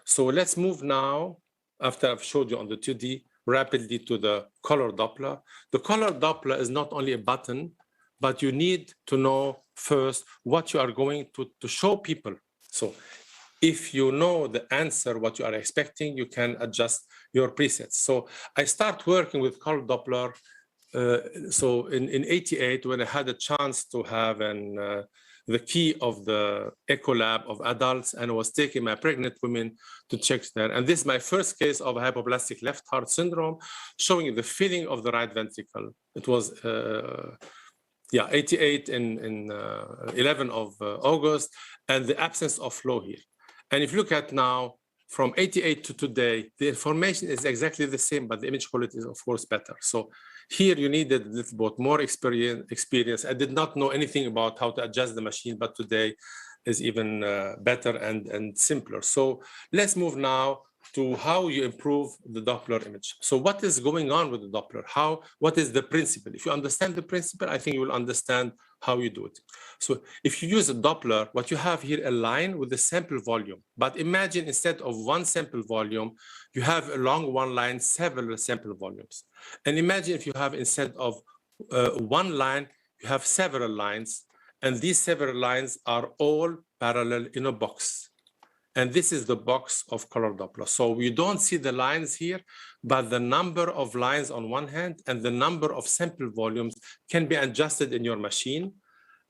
So let's move now, after I've showed you on the 2D, rapidly to the color Doppler. The color Doppler is not only a button, but you need to know first what you are going to show people. So if you know the answer, what you are expecting, you can adjust your presets. So I start working with color Doppler. So in 88, when I had a chance to have the key of the echo lab of adults, and I was taking my pregnant women to check there. And this is my first case of hypoplastic left heart syndrome, showing the filling of the right ventricle. It was 88 in 11 of August, and the absence of flow here. And if you look at now, from 88 to today, the information is exactly the same, but the image quality is, of course, better. So here you needed a little bit more experience. I did not know anything about how to adjust the machine, but today is even better and simpler. So let's move now to how you improve the Doppler image. So what is going on with the Doppler? What is the principle? If you understand the principle, I think you will understand how you do it. So if you use a Doppler, what you have here, a line with the sample volume. But imagine instead of one sample volume, you have along one line several sample volumes. And imagine if you have, instead of one line, you have several lines. And these several lines are all parallel in a box. And this is the box of color Doppler. So you don't see the lines here, but the number of lines on one hand and the number of sample volumes can be adjusted in your machine.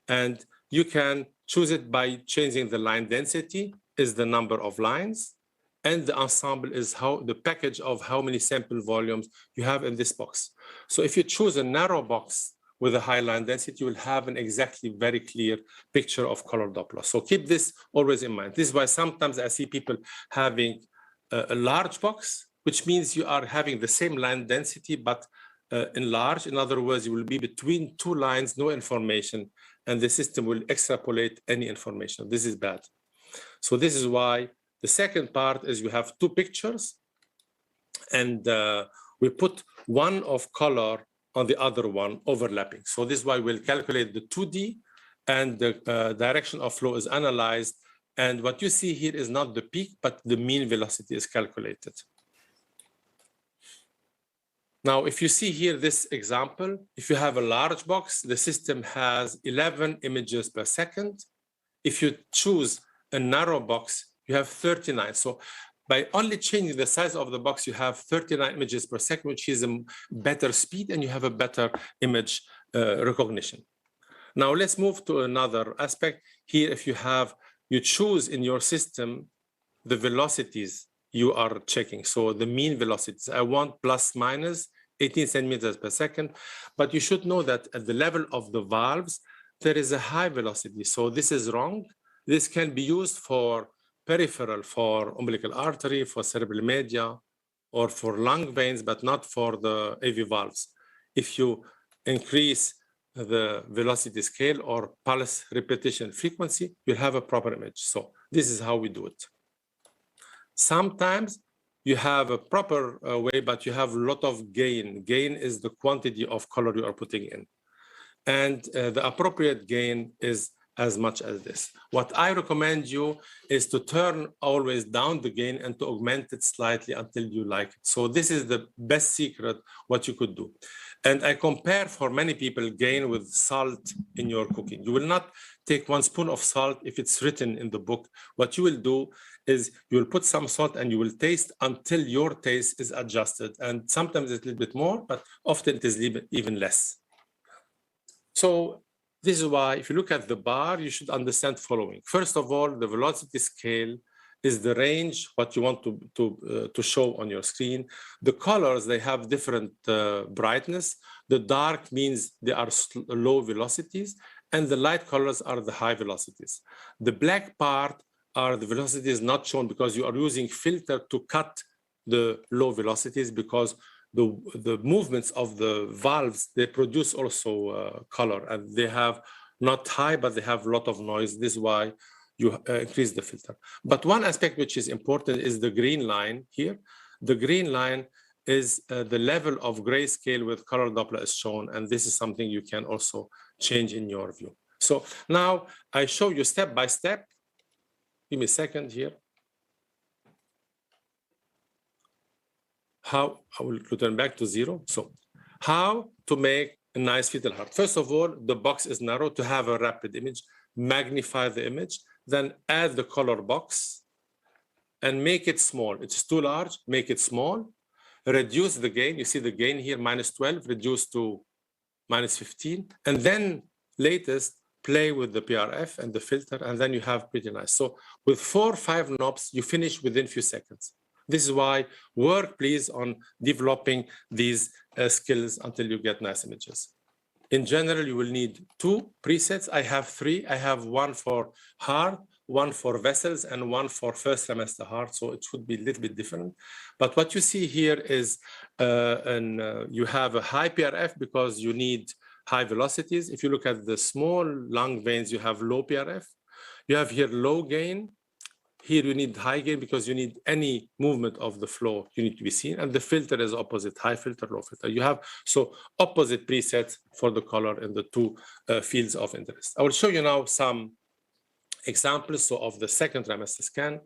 And you can choose it by changing the line density is the number of lines, and the ensemble is the package of how many sample volumes you have in this box. So if you choose a narrow box with a high line density, you will have an exactly very clear picture of color Doppler. So keep this always in mind. This is why sometimes I see people having a large box, which means you are having the same line density, but enlarged. In other words, you will be between two lines, no information, and the system will extrapolate any information. This is bad. So this is why the second part is you have two pictures, and we put one of color on the other one overlapping. So this is why we'll calculate the 2D, and the direction of flow is analyzed. And what you see here is not the peak, but the mean velocity is calculated. Now, if you see here this example, if you have a large box, the system has 11 images per second. If you choose a narrow box, you have 39. So by only changing the size of the box, you have 39 images per second, which is a better speed, and you have a better image recognition. Now let's move to another aspect. Here, if you choose in your system the velocities you are checking. So the mean velocities, I want plus minus 18 centimeters per second, but you should know that at the level of the valves, there is a high velocity. So this is wrong. This can be used for peripheral, for umbilical artery, for cerebral media, or for lung veins, but not for the AV valves. If you increase the velocity scale or pulse repetition frequency, you'll have a proper image. So this is how we do it. Sometimes you have a proper way, but you have a lot of gain. Gain is the quantity of color you are putting in. And the appropriate gain is as much as this. What I recommend you is to turn always down the gain and to augment it slightly until you like it. So this is the best secret what you could do. And I compare for many people gain with salt in your cooking. You will not take 1 spoon of salt if it's written in the book. What you will do is you will put some salt and you will taste until your taste is adjusted. And sometimes it's a little bit more, but often it is even less. So this is why if you look at the bar, you should understand the following. First of all, the velocity scale is the range, what you want to show on your screen. The colors, they have different brightness. The dark means they are low velocities, and the light colors are the high velocities. The black part are the velocities not shown because you are using filter to cut the low velocities, because the movements of the valves, they produce also color, and they have not high, but they have a lot of noise. This is why you increase the filter. But one aspect which is important is the green line here. The green line is the level of grayscale with color Doppler is shown, and this is something you can also change in your view. So now I show you step by step. Give me a second here. How I will return back to 0. So how to make a nice fetal heart. First of all, the box is narrow to have a rapid image. Magnify the image, then add the color box and make it small. It's too large, make it small. Reduce the gain. You see the gain here, -12, reduce to -15. And then latest, play with the PRF and the filter, and then you have pretty nice. So with 4 or 5 knobs, you finish within a few seconds. This is why work, please, on developing these skills until you get nice images. In general, you will need 2 presets. I have 3. I have 1 for heart, 1 for vessels, and 1 for first trimester heart. So it should be a little bit different. But what you see here is you have a high PRF because you need high velocities. If you look at the small lung veins, you have low PRF. You have here low gain. Here you need high gain because you need any movement of the flow, you need to be seen. And the filter is opposite, high filter, low filter. You have so opposite presets for the color in the 2 fields of interest. I will show you now some examples of the second trimester scan.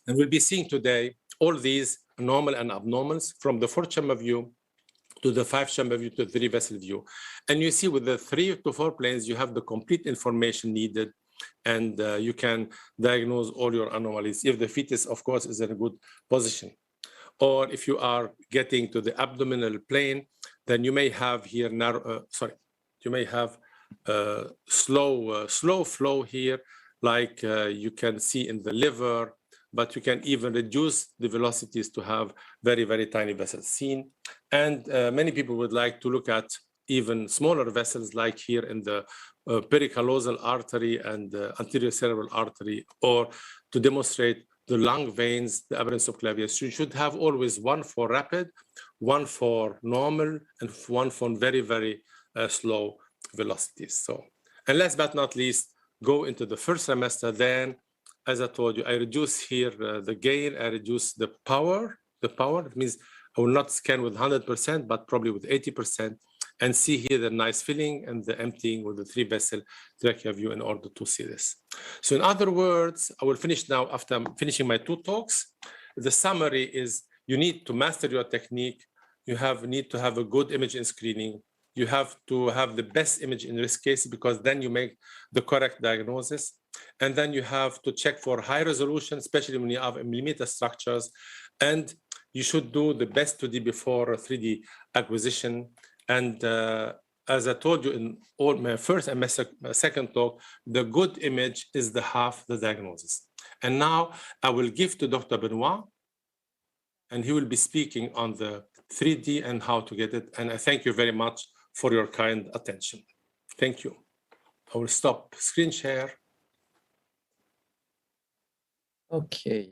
And we'll be seeing today all these normal and abnormals from the 4-chamber view to the 5-chamber view to the 3-vessel view. And you see with the 3 to 4 planes, you have the complete information needed, and you can diagnose all your anomalies if the fetus, of course, is in a good position. Or if you are getting to the abdominal plane, then you may have here slow flow here, like you can see in the liver, but you can even reduce the velocities to have very, very tiny vessels seen. And many people would like to look at even smaller vessels, like here in the pericallosal artery and the anterior cerebral artery, or to demonstrate the lung veins, the aberrant subclavius. You should have always 1 for rapid, 1 for normal, and 1 for very, very slow velocities. So, and last but not least, go into the first trimester. Then, as I told you, I reduce here the gain, I reduce the power. It means I will not scan with 100%, but probably with 80%, and see here the nice filling and the emptying with the 3-vessel trachea view in order to see this. So in other words, I will finish now after I'm finishing my 2 talks. The summary is you need to master your technique. You need to have a good image in screening. You have to have the best image in risk cases, because then you make the correct diagnosis. And then you have to check for high resolution, especially when you have millimeter structures. And you should do the best 2D before 3D acquisition. And as I told you in all my first and my second talk, the good image is the half the diagnosis. And now I will give to Dr. Benoit, and he will be speaking on the 3D and how to get it. And I thank you very much for your kind attention. Thank you. I will stop screen share. Okay.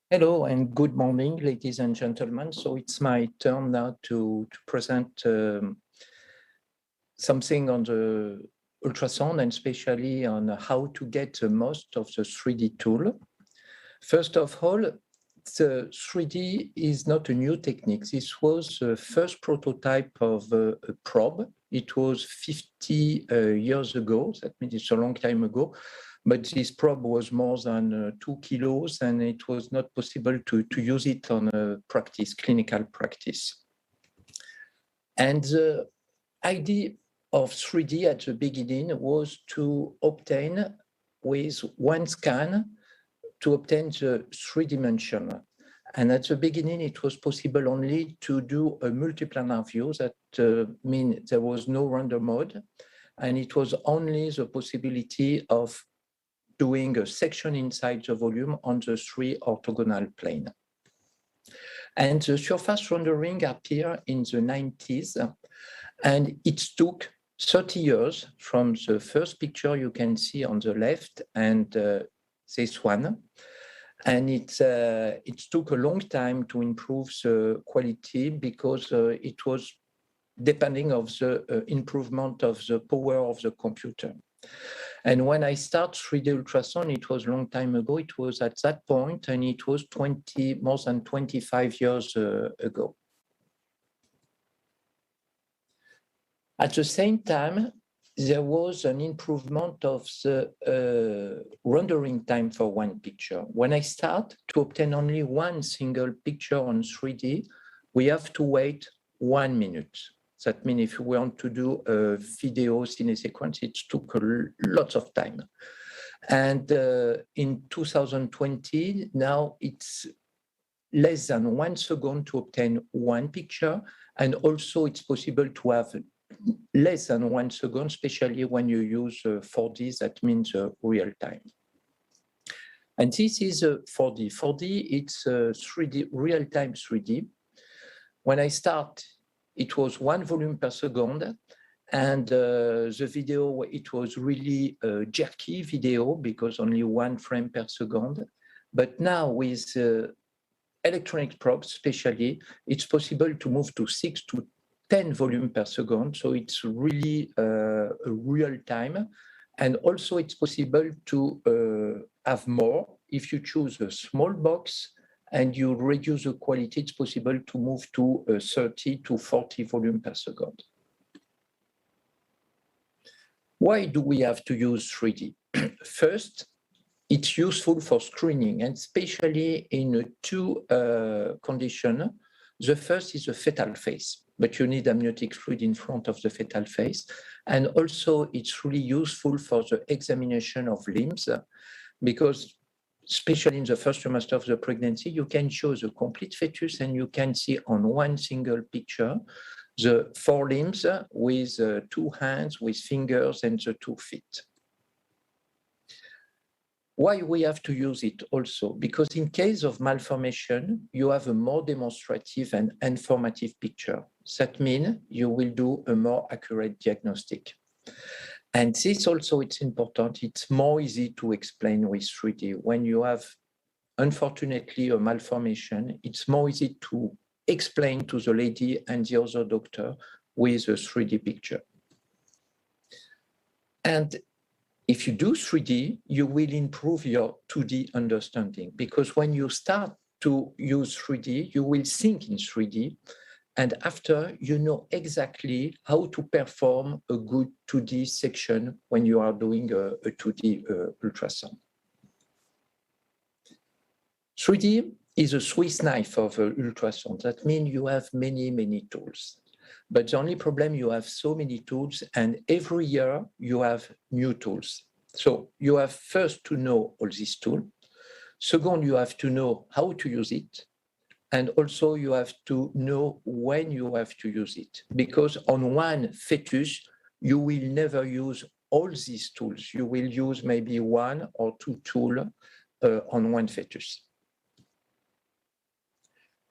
Hello and good morning, ladies and gentlemen. So it's my turn now to present something on the ultrasound, and especially on how to get the most of the 3D tool. First of all, the 3D is not a new technique. This was the first prototype of a probe. It was 50 years ago. That means it's a long time ago. But this probe was more than 2 kilos, and it was not possible to use it on a practice, clinical practice. And the idea of 3D at the beginning was to obtain, with one scan, to obtain the 3 dimension. And at the beginning, it was possible only to do a multiplanar view. That means there was no render mode. And it was only the possibility of doing a section inside the volume on the 3 orthogonal plane. And the surface rendering appeared in the 90s. And it took 30 years from the first picture you can see on the left and this one. And it took a long time to improve the quality because it was depending of the improvement of the power of the computer. And when I started 3D ultrasound, it was a long time ago. It was at that point, and it was more than 25 years ago. At the same time, there was an improvement of the rendering time for one picture. When I start to obtain only one single picture on 3D, we have to wait 1 minute. That means if you want to do a video cine sequence, it took a lot of time. And in 2020, now it's less than 1 second to obtain one picture. And also it's possible to have less than 1 second, especially when you use 4D, that means real time. And this is 4D. 4D, it's 3D, real-time 3D. When I start, it was 1 volume per second, and the video, it was really a jerky video because only 1 frame per second. But now with electronic probes, especially, it's possible to move to 6 to 10 volume per second. So it's really a real time. And also it's possible to have more. If you choose a small box and you reduce the quality, it's possible to move to 30 to 40 volume per second. Why do we have to use 3D? First, it's useful for screening, and especially in 2 conditions. The first is the fetal face, but you need amniotic fluid in front of the fetal face. And also it's really useful for the examination of limbs, because especially in the first trimester of the pregnancy, you can show the complete fetus and you can see on one single picture the 4 limbs with 2 hands, with fingers, and the 2 feet. Why we have to use it also? Because in case of malformation, you have a more demonstrative and informative picture. That means you will do a more accurate diagnostic. And this also, it's important. It's more easy to explain with 3D. When you have, unfortunately, a malformation, it's more easy to explain to the lady and the other doctor with a 3D picture. And if you do 3D, you will improve your 2D understanding, because when you start to use 3D, you will think in 3D, and after you know exactly how to perform a good 2D section when you are doing a 2D ultrasound. 3D is a Swiss knife of ultrasound. That means you have many, many tools. But the only problem, you have so many tools, and every year you have new tools. So you have first to know all these tools. Second, you have to know how to use it. And also you have to know when you have to use it. Because on one fetus, you will never use all these tools. You will use maybe 1 or 2 tools on one fetus.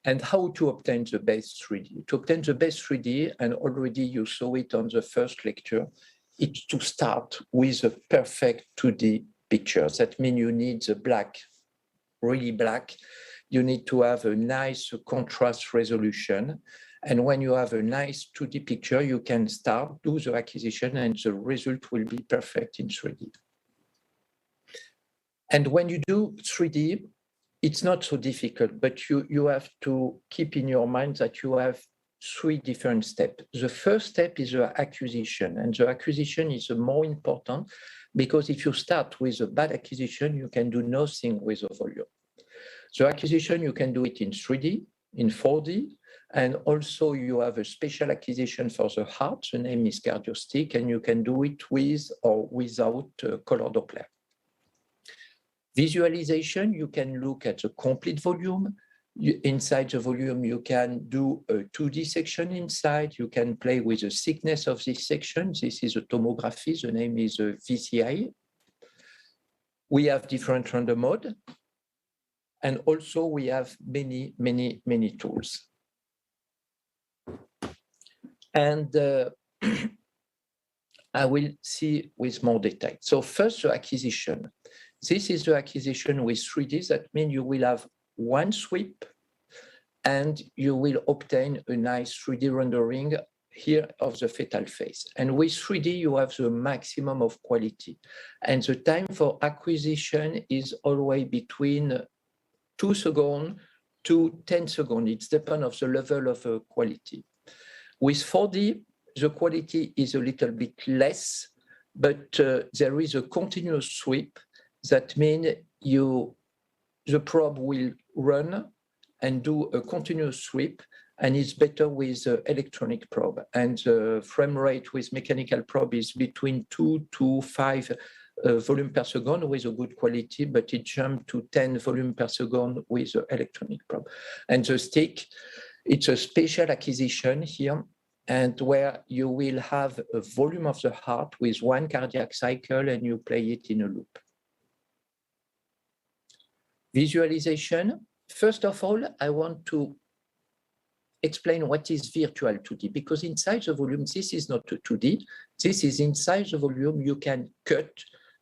And how to obtain the best 3D? To obtain the best 3D, and already you saw it on the first lecture, it's to start with a perfect 2D picture. That means you need the black, really black. You need to have a nice contrast resolution. And when you have a nice 2D picture, you can start, do the acquisition, and the result will be perfect in 3D. And when you do 3D, it's not so difficult, but you have to keep in your mind that you have 3 different steps. The first step is the acquisition, and the acquisition is the more important because if you start with a bad acquisition, you can do nothing with the volume. The acquisition, you can do it in 3D, in 4D, and also you have a special acquisition for the heart. The name is cardiostic, and you can do it with or without color Doppler. Visualization, you can look at the complete volume. Inside the volume, you can do a 2D section inside. You can play with the thickness of this section. This is a tomography. The name is VCI. We have different render mode. And also we have many, many, many tools. And I will see with more detail. So first, the acquisition. This is the acquisition with 3D. That means you will have one sweep and you will obtain a nice 3D rendering here of the fetal face. And with 3D, you have the maximum of quality. And the time for acquisition is always between 2 seconds to 10 seconds. It depends on the level of quality. With 4D, the quality is a little bit less, but there is a continuous sweep. That means the probe will run and do a continuous sweep, and it's better with electronic probe. And the frame rate with mechanical probe is between 2 to 5 volume per second with a good quality, but it jumped to 10 volume per second with the electronic probe. And the stick, it's a special acquisition here, and where you will have a volume of the heart with 1 cardiac cycle and you play it in a loop. Visualization. First of all, I want to explain what is virtual 2D, because inside the volume, this is not a 2D. This is inside the volume. You can cut,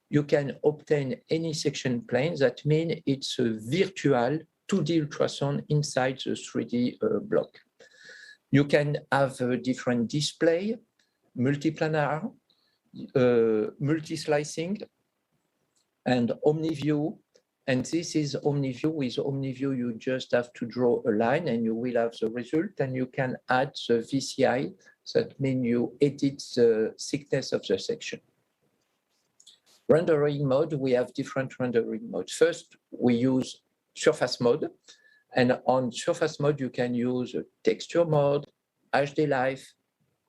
you can obtain any section plane. That means it's a virtual 2D ultrasound inside the 3D block. You can have a different display, multiplanar, multi-slicing, and OmniView. And this is OmniView. With OmniView, you just have to draw a line and you will have the result, and you can add the VCI. That means you edit the thickness of the section. Rendering mode, we have different rendering modes. First, we use surface mode. And on surface mode, you can use texture mode, HD Live,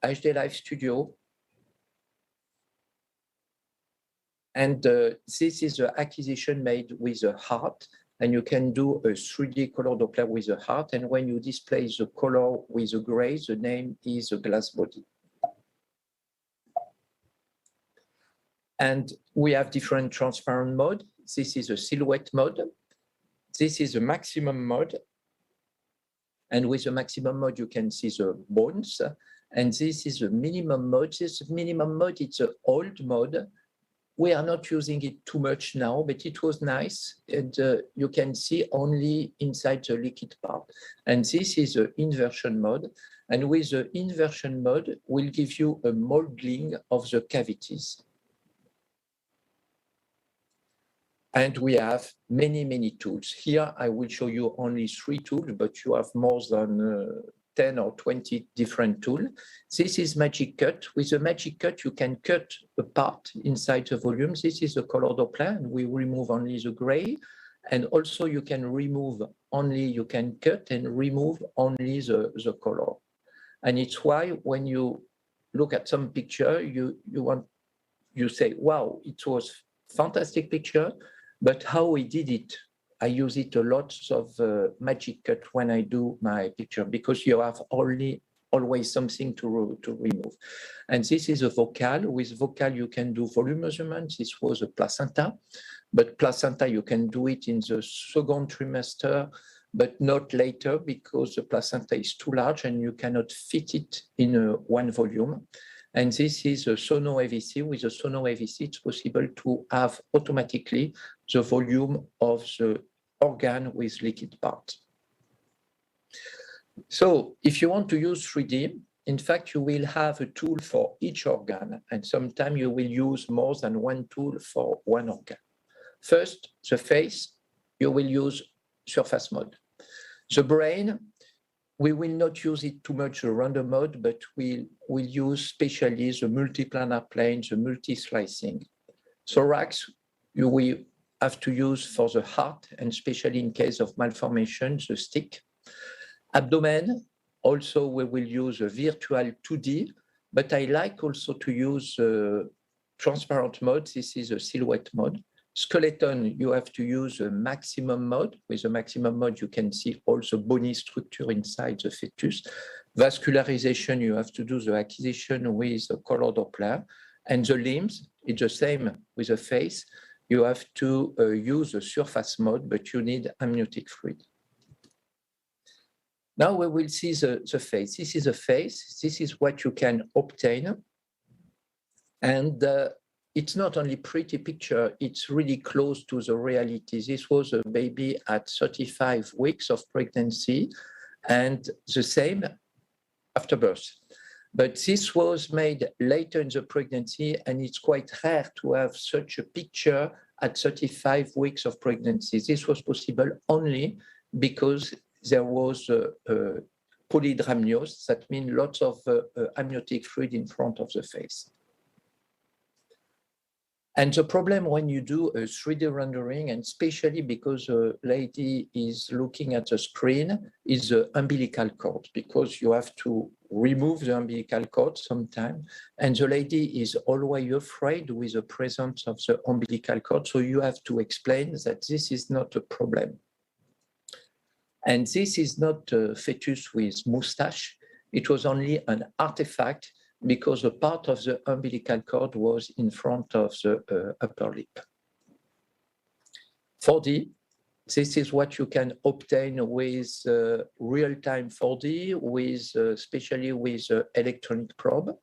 HD Live Studio. And this is the acquisition made with the heart. And you can do a 3D color Doppler with the heart. And when you display the color with the gray, the name is a glass body. And we have different transparent mode. This is a silhouette mode. This is a maximum mode. And with the maximum mode, you can see the bones. And this is the minimum mode. This minimum mode, it's an old mode. We are not using it too much now, but it was nice. And you can see only inside the liquid part. And this is the inversion mode. And with the inversion mode, we'll give you a modeling of the cavities. And we have many, many tools. Here, I will show you only 3 tools, but you have more than 10 or 20 different tools. This is Magic Cut. With the Magic Cut, you can cut a part inside the volume. This is the color Doppler, and we remove only the gray. And also you can remove only, you can cut and remove only the color. And it's why when you look at some picture, you say, wow, it was fantastic picture, but how we did it, I use it a lot of Magic Cut when I do my picture, because you have always something to remove. And this is a vocal. With vocal, you can do volume measurements. This was a placenta, but placenta, you can do it in the 2nd trimester, but not later, because the placenta is too large and you cannot fit it in one volume. And this is a Sono AVC. With a Sono AVC, it's possible to have automatically the volume of the organ with liquid part. So if you want to use 3D, in fact, you will have a tool for each organ, and sometimes you will use more than one tool for one organ. First, the face, you will use surface mode. The brain, we will not use it too much the random mode, but we'll use specially the multiplanar plane, the multi-slicing. Thorax, you will have to use for the heart, and especially in case of malformation, the stick. Abdomen, also we will use a virtual 2D, but I like also to use transparent mode. This is a silhouette mode. Skeleton, you have to use a maximum mode. With a maximum mode, you can see also bony structure inside the fetus. Vascularization, you have to do the acquisition with a color Doppler. And the limbs, it's the same with the face. You have to use the surface mode, but you need amniotic fluid. Now we will see the face. This is a face. This is what you can obtain. And it's not only pretty picture, it's really close to the reality. This was a baby at 35 weeks of pregnancy and the same after birth. But this was made later in the pregnancy, and it's quite rare to have such a picture at 35 weeks of pregnancy. This was possible only because there was polydramnios, that means lots of amniotic fluid in front of the face. And the problem when you do a 3D rendering, and especially because a lady is looking at the screen, is the umbilical cord, because you have to remove the umbilical cord sometime. And the lady is always afraid with the presence of the umbilical cord. So you have to explain that this is not a problem. And this is not a fetus with mustache. It was only an artifact because a part of the umbilical cord was in front of the upper lip. 4D, this is what you can obtain with real-time 4D, with especially with electronic probe.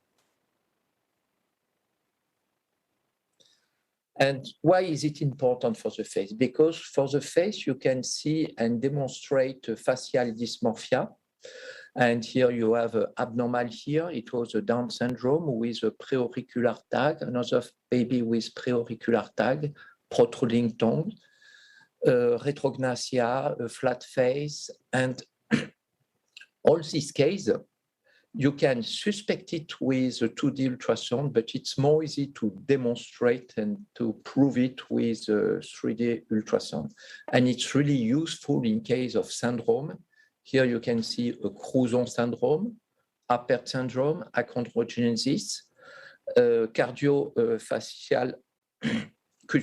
And why is it important for the face? Because for the face, you can see and demonstrate facial dysmorphia. And here you have an abnormal here. It was a Down syndrome with a preauricular tag, another baby with preauricular tag, protruding tongue, retrognathia, a flat face, and all these cases, you can suspect it with a 2D ultrasound, but it's more easy to demonstrate and to prove it with a 3D ultrasound. And it's really useful in case of syndrome. Here you can see a Crouzon syndrome, Apert syndrome, achondrogenesis, cardiofacial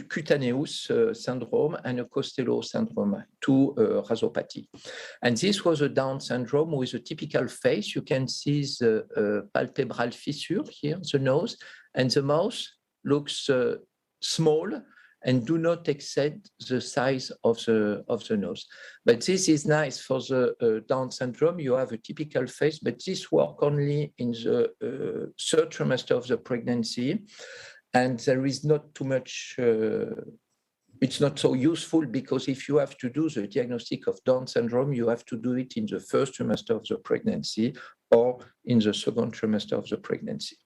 cutaneous syndrome, and a Costello syndrome, two rhazopathy. And this was a Down syndrome with a typical face. You can see the palpebral fissure here, the nose, and the mouth looks small and do not exceed the size of the nose. But this is nice for the Down syndrome. You have a typical face, but this works only in the third trimester of the pregnancy. And there is not too much, it's not so useful because if you have to do the diagnostic of Down syndrome, you have to do it in the first trimester of the pregnancy or in the second trimester of the pregnancy.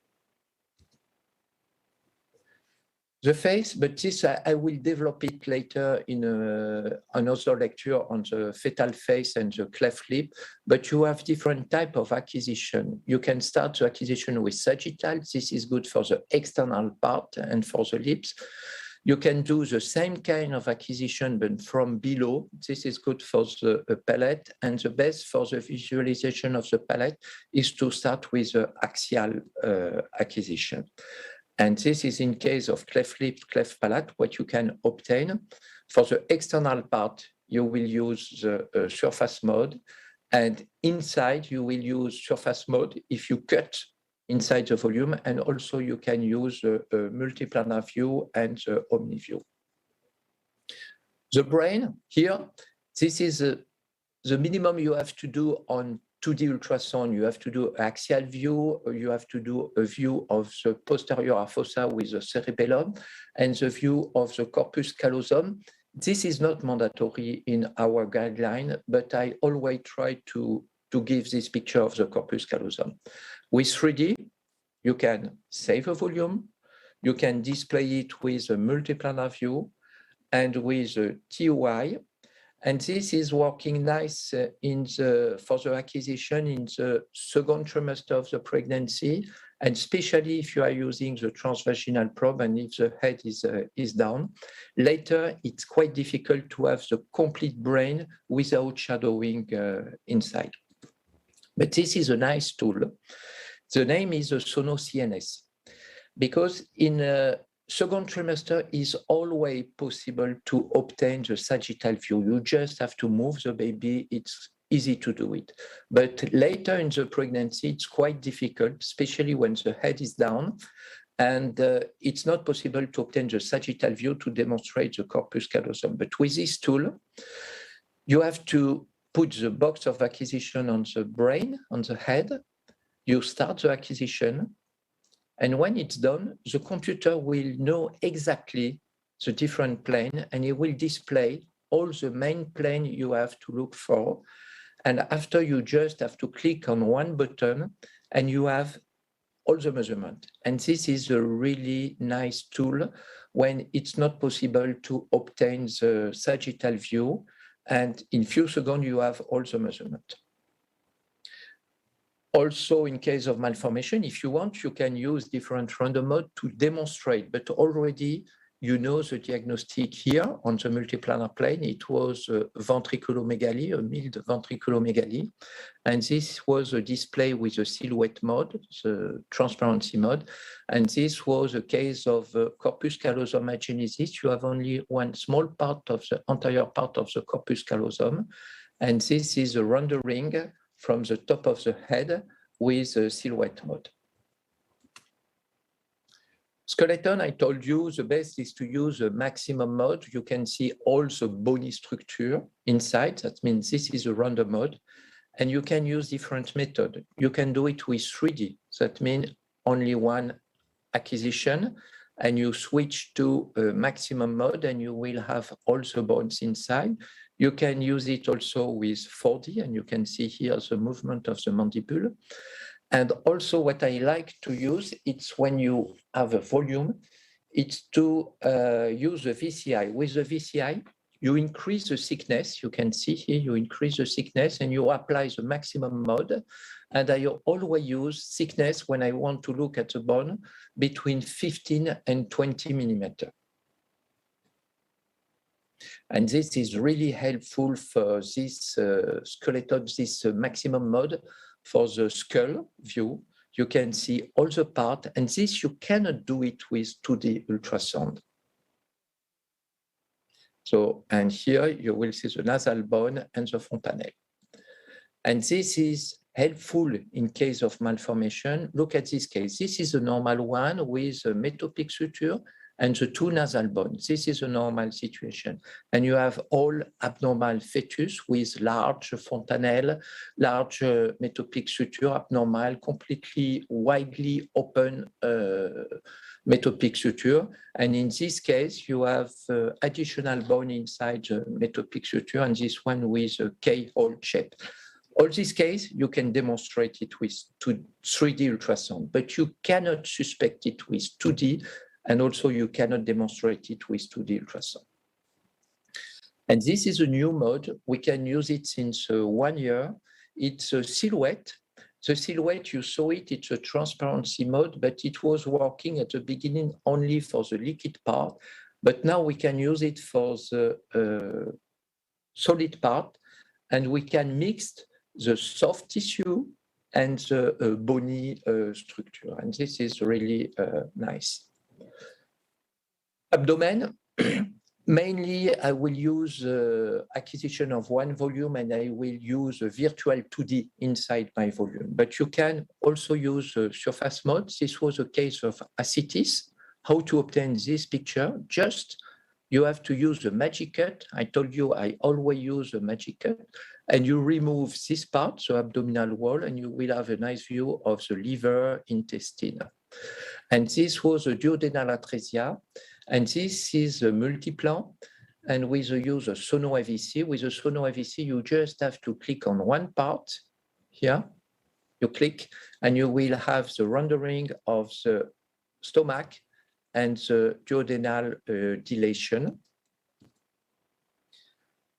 The face, but this I will develop it later in another lecture on the fetal face and the cleft lip, but you have different type of acquisition. You can start the acquisition with sagittal. This is good for the external part and for the lips. You can do the same kind of acquisition, but from below. This is good for the palate, and the best for the visualization of the palate is to start with the axial acquisition. And this is in case of cleft lip, cleft palate, what you can obtain. For the external part, you will use the surface mode. And inside, you will use surface mode if you cut inside the volume. And also, you can use a multiplanar view and the omni view. The brain here, this is the minimum you have to do on 2D ultrasound. You have to do axial view, you have to do a view of the posterior fossa with the cerebellum and the view of the corpus callosum. This is not mandatory in our guideline, but I always try to to give this picture of the corpus callosum. With 3D, you can save a volume, you can display it with a multiplanar view and with a TOI. And this is working nice for the acquisition in the second trimester of the pregnancy, and especially if you are using the transvaginal probe and if the head is down. Later, it's quite difficult to have the complete brain without shadowing inside. But this is a nice tool. The name is a SonoCNS, because in second trimester is always possible to obtain the sagittal view. You just have to move the baby. It's easy to do it. But later in the pregnancy, it's quite difficult, especially when the head is down. And it's not possible to obtain the sagittal view to demonstrate the corpus callosum. But with this tool, you have to put the box of acquisition on the brain, on the head. You start the acquisition. And when it's done, the computer will know exactly the different plane, and it will display all the main plane you have to look for. And after, you just have to click on one button and you have all the measurement. And this is a really nice tool when it's not possible to obtain the sagittal view. And in few seconds, you have all the measurement. Also, in case of malformation, if you want, you can use different random mode to demonstrate, but already you know the diagnostic here on the multiplanar plane. It was ventriculomegaly, a mild ventriculomegaly. And this was a display with a silhouette mode, the transparency mode. And this was a case of corpus callosum agenesis. You have only one small part of the entire part of the corpus callosum. And this is a rendering from the top of the head with a silhouette mode. Skeleton, I told you the best is to use a maximum mode. You can see all the bony structure inside. That means this is a random mode. And you can use different method. You can do it with 3D. That means only one acquisition, and you switch to a maximum mode and you will have all the bones inside. You can use it also with 4D, and you can see here the movement of the mandible. And also what I like to use, it's when you have a volume, it's to use the VCI. With the VCI, you increase the thickness. You can see here, you increase the thickness and you apply the maximum mode. And I always use thickness when I want to look at the bone between 15 and 20 millimeters. And this is really helpful for this skeleton, this maximum mode for the skull view. You can see all the part, and this you cannot do it with 2D ultrasound. So, and here you will see the nasal bone and the fontanelle. And this is helpful in case of malformation. Look at this case. This is a normal one with a metopic suture and the two nasal bones. This is a normal situation. And you have all abnormal fetus with large fontanelle, large metopic suture, abnormal, completely widely open metopic suture. And in this case, you have additional bone inside the metopic suture, and this one with a K-hole shape. All this case, you can demonstrate it with 3D ultrasound, but you cannot suspect it with 2D, and also you cannot demonstrate it with 2D ultrasound. And this is a new mode. We can use it since 1 year. It's a silhouette. The silhouette, you saw it, it's a transparency mode, but it was working at the beginning only for the liquid part. But now we can use it for the solid part, and we can mix the soft tissue and the bony structure. And this is really nice. Abdomen, mainly I will use acquisition of one volume, and I will use a virtual 2D inside my volume. But you can also use surface mode. This was a case of ascites. How to obtain this picture? Just you have to use the magic cut. I told you I always use a magic cut. And you remove this part, the abdominal wall, and you will have a nice view of the liver, intestine. And this was a duodenal atresia. And this is a multiplan. And with the use of sono AVC, with the sono AVC, you just have to click on one part here. You click and you will have the rendering of the stomach and the duodenal dilation.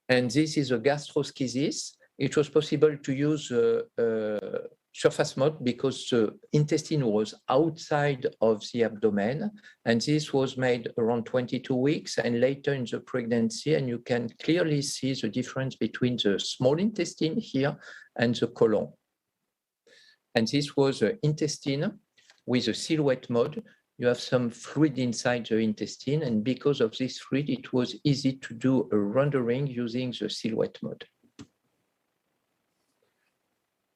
And this is a gastroschisis. It was possible to use surface mode because the intestine was outside of the abdomen, and this was made around 22 weeks and later in the pregnancy, and you can clearly see the difference between the small intestine here and the colon. And this was the intestine with a silhouette mode. You have some fluid inside the intestine, and because of this fluid, it was easy to do a rendering using the silhouette mode.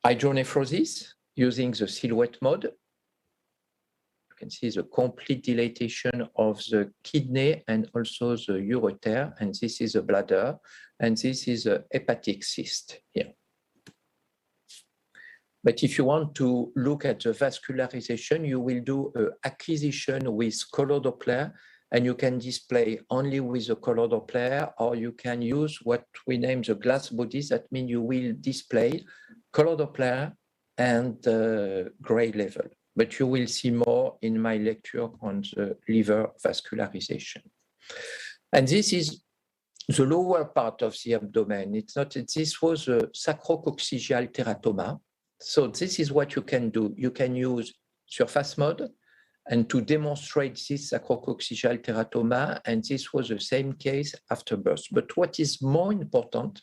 Hydronephrosis using the silhouette mode. You can see the complete dilatation of the kidney and also the ureter, and this is a bladder, and this is a hepatic cyst here. But if you want to look at the vascularization, you will do an acquisition with color Doppler, and you can display only with the color Doppler, or you can use what we name the glass bodies. That means you will display color Doppler and gray level. But you will see more in my lecture on the liver vascularization. And this is the lower part of the abdomen. It's not, this was a sacrococcygeal teratoma. So this is what you can do. You can use surface mode and to demonstrate this sacrococcygeal teratoma, and this was the same case after birth. But what is more important,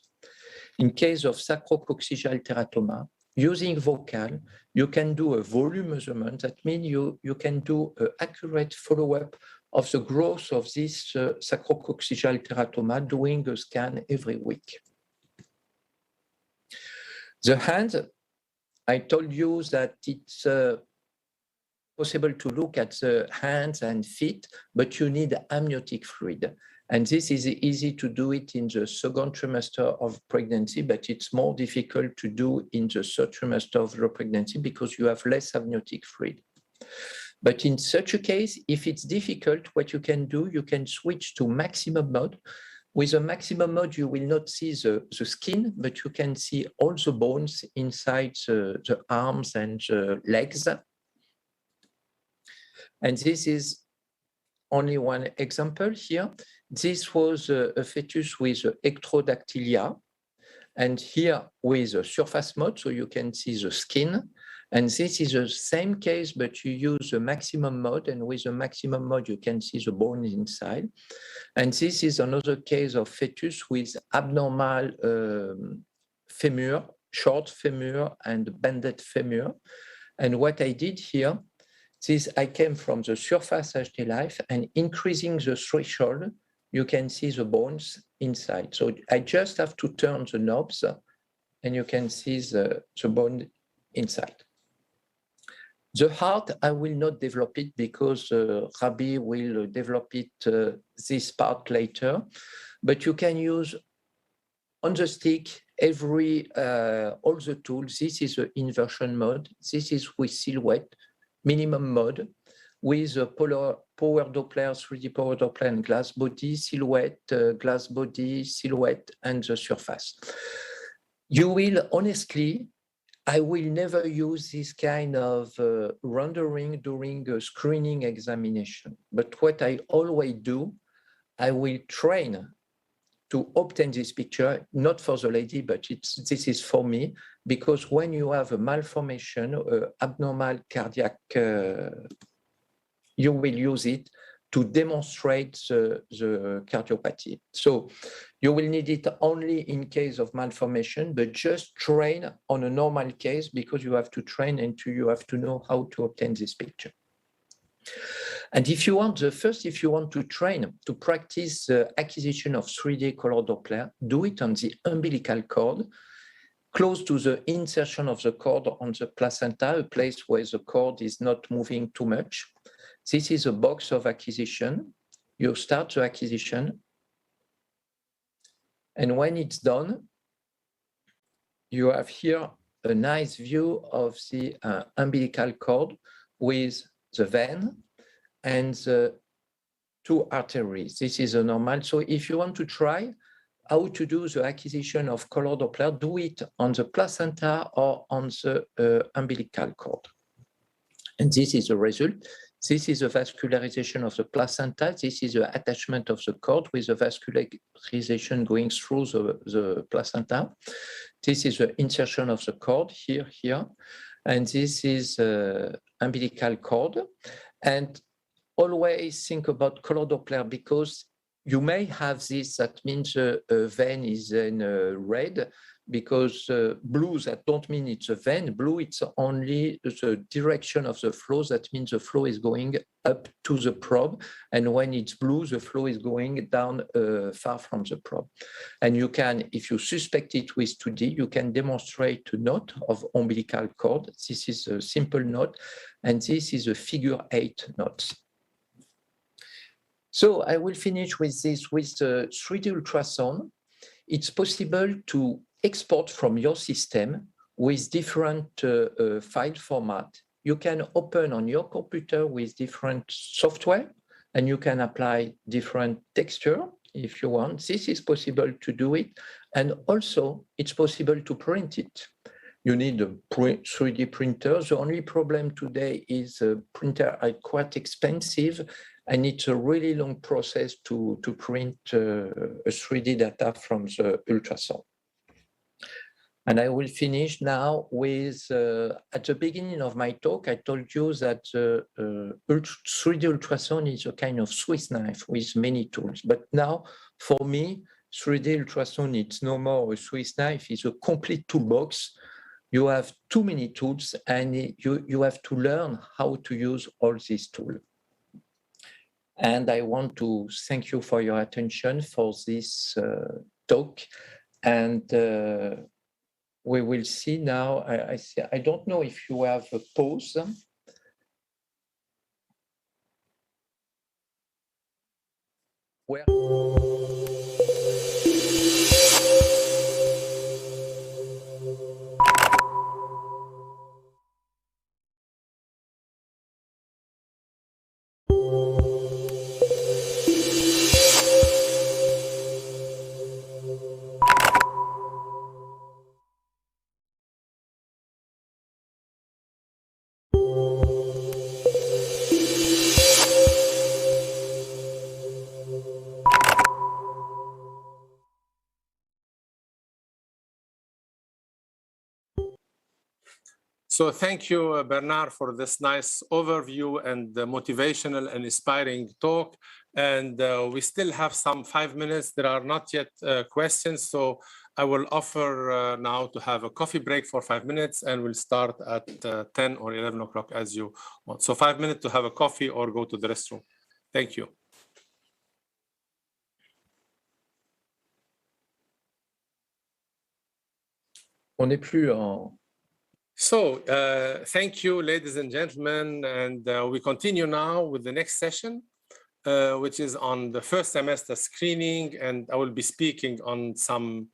in case of sacrococcygeal teratoma, using vocal, you can do a volume measurement. That means you can do an accurate follow-up of the growth of this sacrococcygeal teratoma, doing a scan every week. The hand, I told you that it's possible to look at the hands and feet, but you need amniotic fluid. And this is easy to do it in the second trimester of pregnancy, but it's more difficult to do in the third trimester of the pregnancy because you have less amniotic fluid. But in such a case, if it's difficult, what you can do, you can switch to maximum mode. With a maximum mode, you will not see the skin, but you can see all the bones inside the arms and the legs. And this is only one example here. This was a fetus with ectrodactylia, and here with a surface mode, so you can see the skin. And this is the same case, but you use a maximum mode, and with a maximum mode, you can see the bone inside. And this is another case of fetus with abnormal femur, short femur and banded femur. And what I did here, I came from the surface HD life, and increasing the threshold, you can see the bones inside. So I just have to turn the knobs, and you can see the bone inside. The heart, I will not develop it because Rabbi will develop it this part later, but you can use on the stick all the tools. This is the inversion mode. This is with silhouette, minimum mode, with a power Doppler, 3D power Doppler and glass body, silhouette, glass body, silhouette, and the surface. You will honestly, I will never use this kind of rendering during a screening examination. But what I always do, I will train to obtain this picture, not for the lady, but this is for me, because when you have a malformation, abnormal cardiac, you will use it to demonstrate the cardiopathy. So you will need it only in case of malformation, but just train on a normal case because you have to train and you have to know how to obtain this picture. And if you want, if you want to train, to practice the acquisition of 3D color Doppler, do it on the umbilical cord, close to the insertion of the cord on the placenta, a place where the cord is not moving too much. This is a box of acquisition. You start the acquisition. And when it's done, you have here a nice view of the umbilical cord with the vein and the two arteries. This is a normal. So if you want to try, how to do the acquisition of color Doppler, do it on the placenta or on the umbilical cord. And this is the result. This is the vascularization of the placenta. This is the attachment of the cord with the vascularization going through the placenta. This is the insertion of the cord here. And this is umbilical cord. And always think about color Doppler, because you may have this, that means a vein is in red, because blue, that don't mean it's a vein. Blue, it's only the direction of the flow. That means the flow is going up to the probe. And when it's blue, the flow is going down far from the probe. And you can, if you suspect it with 2D, you can demonstrate a knot of umbilical cord. This is a simple knot, and this is a figure 8 knot. So I will finish with this, with the 3D ultrasound. It's possible to export from your system with different file format. You can open on your computer with different software, and you can apply different texture if you want. This is possible to do it. And also it's possible to print it. You need a 3D printer. The only problem today is printers are quite expensive, and it's a really long process to print a 3D data from the ultrasound. And I will finish now with, at the beginning of my talk, I told you that 3D ultrasound is a kind of Swiss knife with many tools. But now, for me, 3D ultrasound, it's no more a Swiss knife, it's a complete toolbox. You have too many tools, and you have to learn how to use all these tools. And I want to thank you for your attention for this talk. And we will see now. I don't know if you have a pause. Where? So thank you, Bernard, for this nice overview and motivational and inspiring talk. And we still have some 5 minutes. There are not yet questions. So I will offer now to have a coffee break for 5 minutes, and we'll start at 10 or 11 o'clock as you want. So 5 minutes to have a coffee or go to the restroom. Thank you. On n'est plus en... So thank you, ladies and gentlemen, and we continue now with the next session, which is on the first semester screening, and I will be speaking on some,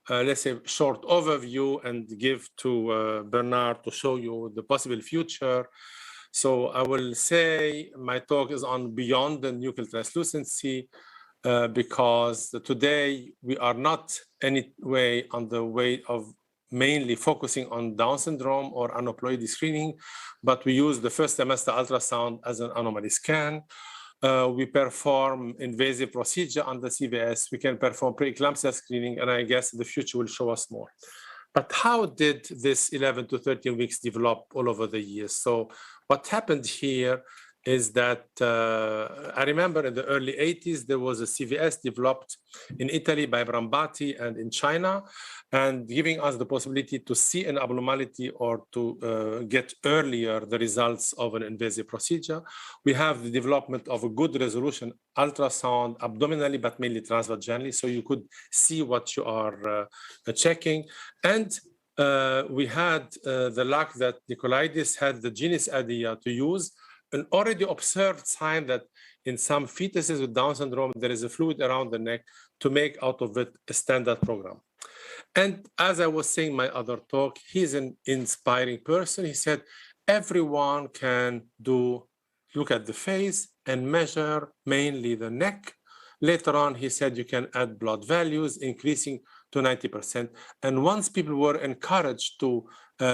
let's say, short overview and give to Bernard to show you the possible future. So I will say my talk is on beyond the nuclear translucency, because today we are not any way on the way of mainly focusing on Down syndrome or aneuploidy screening, but we use the first semester ultrasound as an anomaly scan. We perform invasive procedure on the CVS. We can perform preeclampsia screening, and I guess the future will show us more. But how did this 11 to 13 weeks develop all over the years? So what happened here is that I remember in the early 80s, there was a CVS developed in Italy by Brambati and in China, and giving us the possibility to see an abnormality or to get earlier the results of an invasive procedure. We have the development of a good resolution ultrasound abdominally, but mainly transvaginally, so you could see what you are checking. And we had the luck that Nicolaides had the genius idea to use an already observed sign that in some fetuses with Down syndrome, there is a fluid around the neck to make out of it a standard program. And as I was saying in my other talk, he's an inspiring person. He said, everyone can look at the face and measure mainly the neck, Later on, he said you can add blood values, increasing to 90%. And once people were encouraged to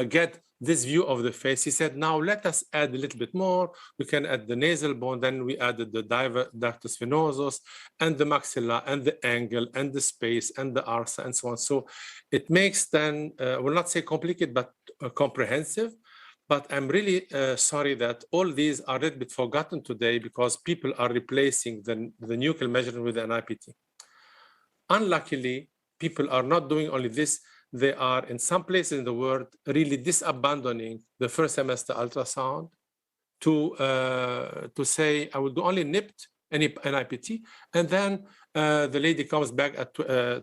get this view of the face, he said, now let us add a little bit more. We can add the nasal bone. Then we added the ductus venosus and the maxilla and the angle and the space and the arsa and so on. So it makes then, we'll not say complicated, but comprehensive. But I'm really sorry that all these are a little bit forgotten today because people are replacing the nuchal measurement with the NIPT. Unluckily, people are not doing only this. They are, in some places in the world, really disabandoning the first semester ultrasound to say, I will do only NIPT, NIPT, and then the lady comes back at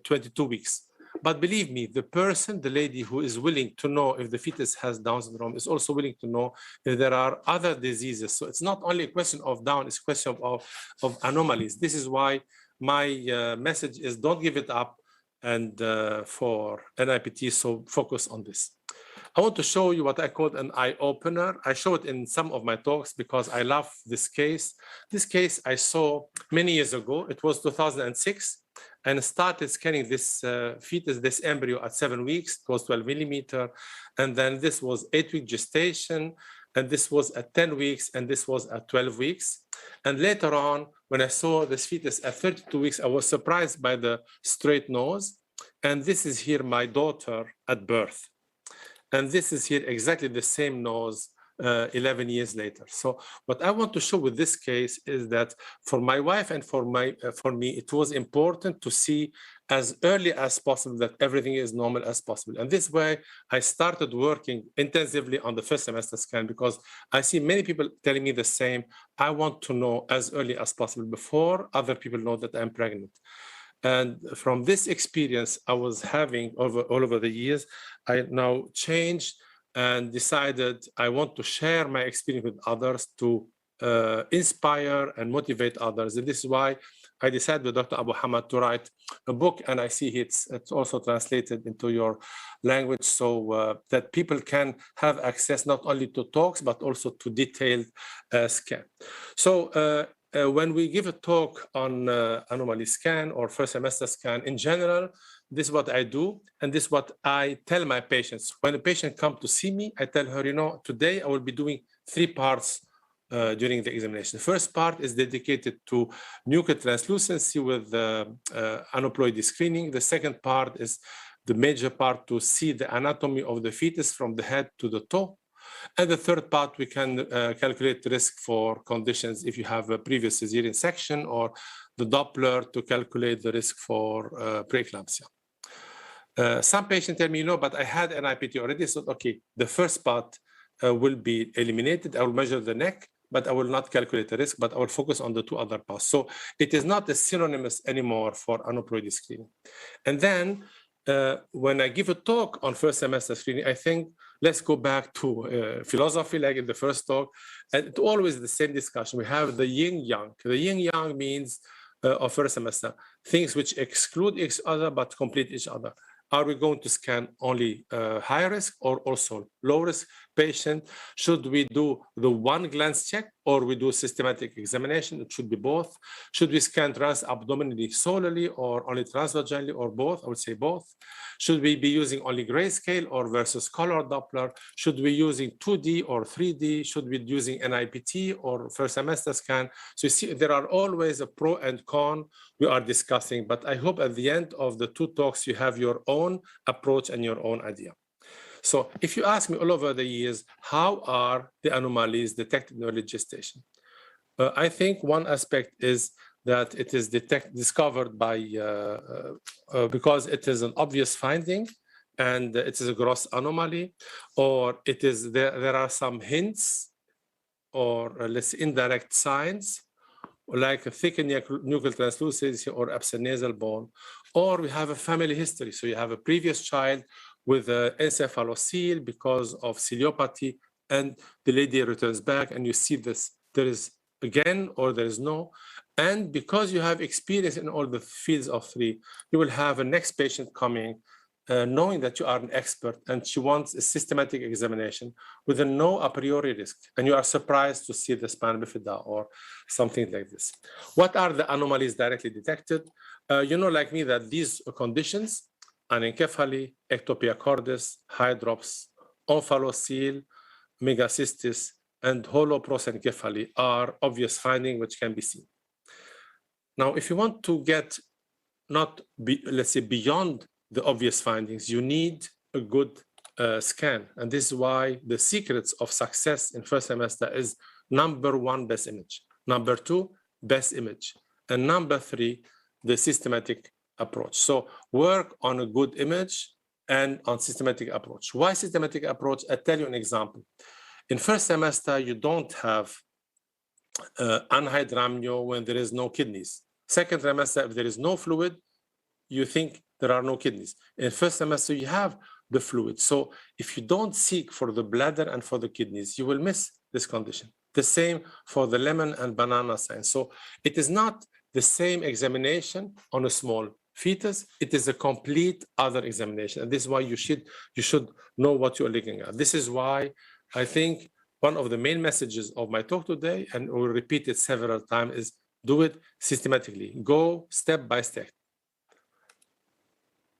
22 weeks. But believe me, the lady who is willing to know if the fetus has Down syndrome is also willing to know if there are other diseases. So it's not only a question of Down, it's a question of anomalies. This is why my message is don't give it up and for NIPT, so focus on this. I want to show you what I call an eye opener. I show it in some of my talks because I love this case. This case I saw many years ago. It was 2006. And started scanning this fetus, this embryo at 7 weeks. It was 12 millimeter. And then this was 8-week gestation. And this was at 10 weeks. And this was at 12 weeks. And later on, when I saw this fetus at 32 weeks, I was surprised by the straight nose. And this is here my daughter at birth. And this is here exactly the same nose 11 years later. So what I want to show with this case is that for my wife and for me, it was important to see as early as possible that everything is normal as possible. And this way, I started working intensively on the first semester scan because I see many people telling me the same. I want to know as early as possible before other people know that I'm pregnant. And from this experience I was having all over the years, I now changed and decided I want to share my experience with others to inspire and motivate others. And this is why I decided with Dr. Abuhamad to write a book, and I see it's also translated into your language so that people can have access not only to talks, but also to detailed scan. So when we give a talk on anomaly scan or first semester scan in general, this is what I do, and this is what I tell my patients. When a patient comes to see me, I tell her, you know, today I will be doing 3 parts during the examination. The first part is dedicated to nuchal translucency with aneuploidy screening. The second part is the major part to see the anatomy of the fetus from the head to the toe. And the third part, we can calculate the risk for conditions if you have a previous cesarean section or the Doppler to calculate the risk for preeclampsia. Some patients tell me, you know, but I had an NIPT already. So, okay, the first part will be eliminated. I will measure the neck, but I will not calculate the risk, but I will focus on the 2 other parts. So it is not a synonymous anymore for aneuploidy screening. And then when I give a talk on first semester screening, I think let's go back to philosophy, like in the first talk. And it's always the same discussion. We have the yin-yang. The yin-yang means of first semester, things which exclude each other but complete each other. Are we going to scan only high risk or also low risk patient? Should we do the one glance check or we do systematic examination? It should be both. Should we scan transabdominally solely or only transvaginally or both? I would say both. Should we be using only grayscale or versus color Doppler? Should we be using 2D or 3D? Should we be using NIPT or first semester scan? So you see, there are always a pro and con we are discussing, but I hope at the end of the 2 talks, you have your own approach and your own idea. So if you ask me all over the years, how are the anomalies detected in early gestation? I think one aspect is that it is discovered by, because it is an obvious finding and it is a gross anomaly, or it is there are some hints or let's say indirect signs, like a thickened nuchal translucency or absent nasal bone, or we have a family history. So you have a previous child with encephalocele because of ciliopathy, and the lady returns back and you see this, there is again or there is no. And because you have experience in all the fields of 3, you will have a next patient coming knowing that you are an expert, and she wants a systematic examination with a no a priori risk, and you are surprised to see the spina bifida or something like this. What are the anomalies directly detected? You know, like me, that these conditions, anencephaly, ectopia cordis, hydrops, omphalocele, megacystis, and holoprosencephaly are obvious findings which can be seen. Now, if you want to get let's say beyond the obvious findings, you need a good scan. And this is why the secrets of success in first semester is number one, best image. Number two, best image. And number three, the systematic approach. So work on a good image and on systematic approach. Why systematic approach? I'll tell you an example. In first semester, you don't have anhydramnio when there is no kidneys. Second trimester, if there is no fluid, you think there are no kidneys. In first semester, you have the fluid. So if you don't seek for the bladder and for the kidneys, you will miss this condition. The same for the lemon and banana signs. So it is not the same examination on a small fetus. It is a complete other examination. And this is why you should know what you're looking at. This is why I think one of the main messages of my talk today, and we'll repeat it several times, is do it systematically. Go step by step.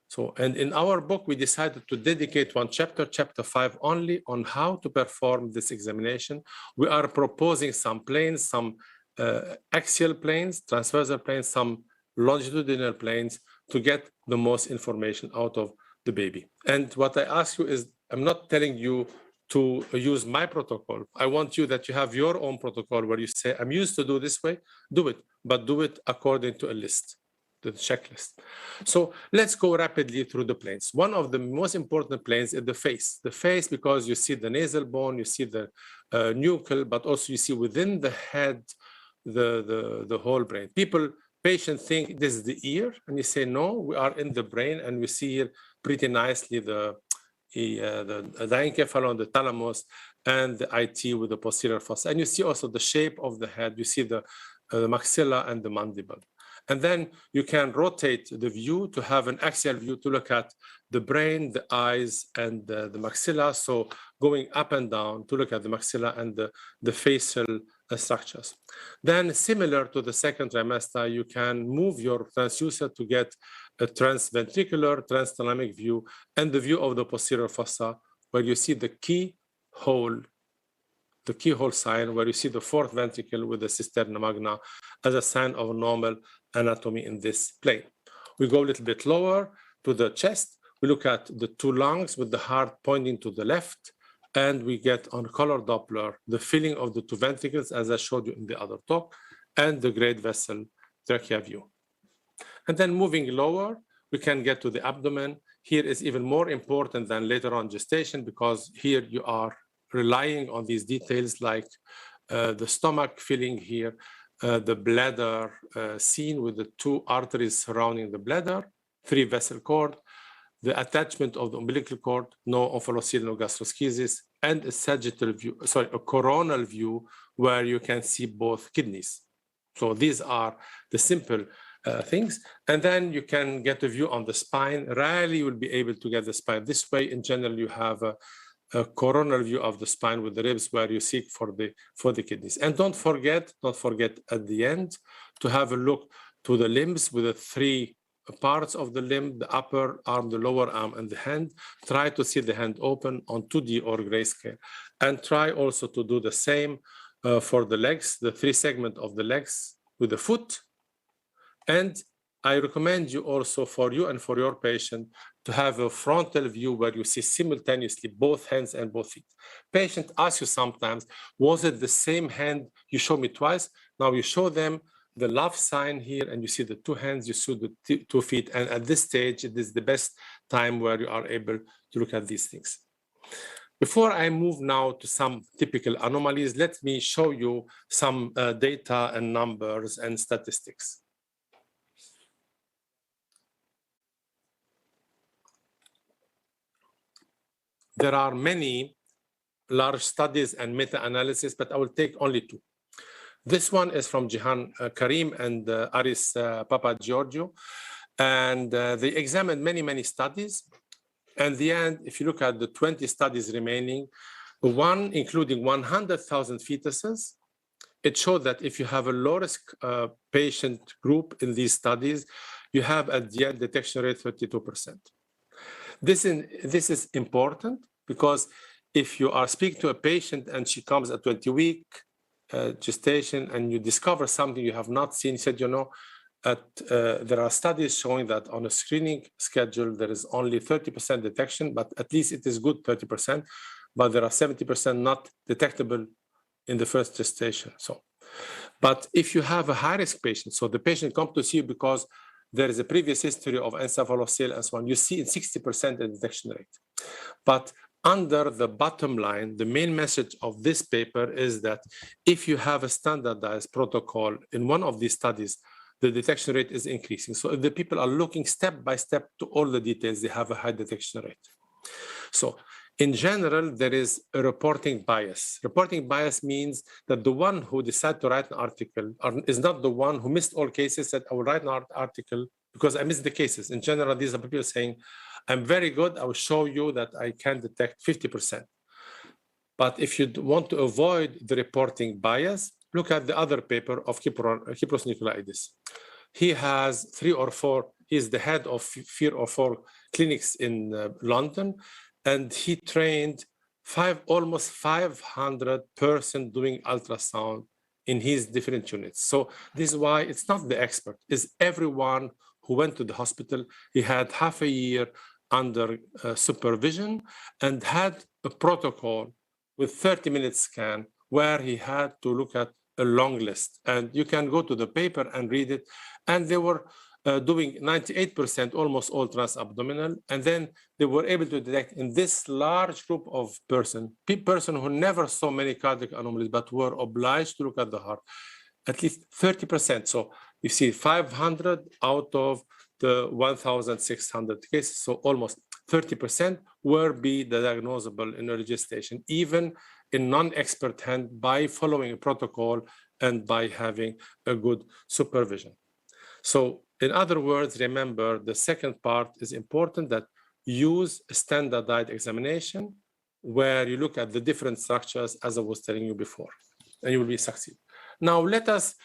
So, and in our book, we decided to dedicate one chapter, chapter 5, only on how to perform this examination. We are proposing some planes, some axial planes, transversal planes, some longitudinal planes to get the most information out of the baby. And what I ask you is, I'm not telling you to use my protocol. I want you that you have your own protocol where you say, I'm used to do this way, do it, but do it according to a list. The checklist. So let's go rapidly through the planes. One of the most important planes is the face. The face, because you see the nasal bone, you see the nuchal, but also you see within the head, the whole brain. Patients think this is the ear, and you say, no, we are in the brain, and we see here pretty nicely the diencephalon, the thalamus, and the IT with the posterior fossa. And you see also the shape of the head. You see the maxilla and the mandible. And then you can rotate the view to have an axial view to look at the brain, the eyes, and the maxilla. So going up and down to look at the maxilla and the facial structures. Then similar to the second trimester, you can move your transducer to get a transventricular, transthalamic view and the view of the posterior fossa, where you see the keyhole sign, where you see the fourth ventricle with the cisterna magna as a sign of normal anatomy in this plane. We go a little bit lower to the chest. We look at the two lungs with the heart pointing to the left, and we get on color Doppler the filling of the two ventricles, as I showed you in the other talk, and the great vessel trachea view. And then moving lower, we can get to the abdomen. Here is even more important than later on gestation, because here you are relying on these details like the stomach filling here, the bladder seen with the two arteries surrounding the bladder, 3 vessel cord, the attachment of the umbilical cord, no omphalocele, no gastroschisis, and a sagittal view, a coronal view where you can see both kidneys. So these are the simple things. And then you can get a view on the spine. Rarely you will be able to get the spine this way. In general, you have a coronal view of the spine with the ribs where you seek for the kidneys. And don't forget at the end to have a look to the limbs with the 3 parts of the limb, the upper arm, the lower arm, and the hand. Try to see the hand open on 2D or grayscale. And try also to do the same for the legs, the 3 segments of the legs with the foot. And I recommend you also, for you and for your patient, to have a frontal view where you see simultaneously both hands and both feet. Patient asks you sometimes, was it the same hand you showed me twice? Now you show them the love sign here, and you see the 2 hands, you see the 2 feet. And at this stage, it is the best time where you are able to look at these things. Before I move now to some typical anomalies, let me show you some data and numbers and statistics. There are many large studies and meta-analysis, but I will take only 2. This one is from Jihan Karim and Aris Papagiorgio, and they examined many studies, And the end, if you look at the 20 studies remaining, one including 100,000 fetuses, it showed that if you have a low-risk patient group in these studies, you have at the end detection rate 32%. This is important because if you are speaking to a patient and she comes at 20-week gestation and you discover something you have not seen, you said, you know, there are studies showing that on a screening schedule, there is only 30% detection, but at least it is good 30%, but there are 70% not detectable in the first gestation. So, but if you have a high-risk patient, so the patient comes to see you because there is a previous history of encephalocele and so on, you see in 60% the detection rate. But under the bottom line, the main message of this paper is that if you have a standardized protocol in one of these studies, the detection rate is increasing. So if the people are looking step by step to all the details, they have a high detection rate. So in general, there is a reporting bias. Reporting bias means that the one who decided to write an article is not the one who missed all cases, said, I will write an article because I missed the cases. In general, these are people saying, I'm very good, I will show you that I can detect 50%. But if you want to avoid the reporting bias, look at the other paper of Kypros Nikolaidis. He has 3 or 4, he's the head of 3 or 4 clinics in London, and he trained almost 500 persons doing ultrasound in his different units. So this is why it's not the expert, it's everyone who went to the hospital. He had half a year under supervision and had a protocol with 30-minute scan where he had to look at a long list. And you can go to the paper and read it. And they were doing 98%, almost all transabdominal. And then they were able to detect in this large group of person who never saw many cardiac anomalies, but were obliged to look at the heart, at least 30%. So you see 500 out of the 1,600 cases, so almost 30% will be diagnosable in early gestation, even in non-expert hand, by following a protocol and by having a good supervision. So in other words, remember, the second part is important, that use a standardized examination where you look at the different structures, as I was telling you before, and you will be succeed. Now, let us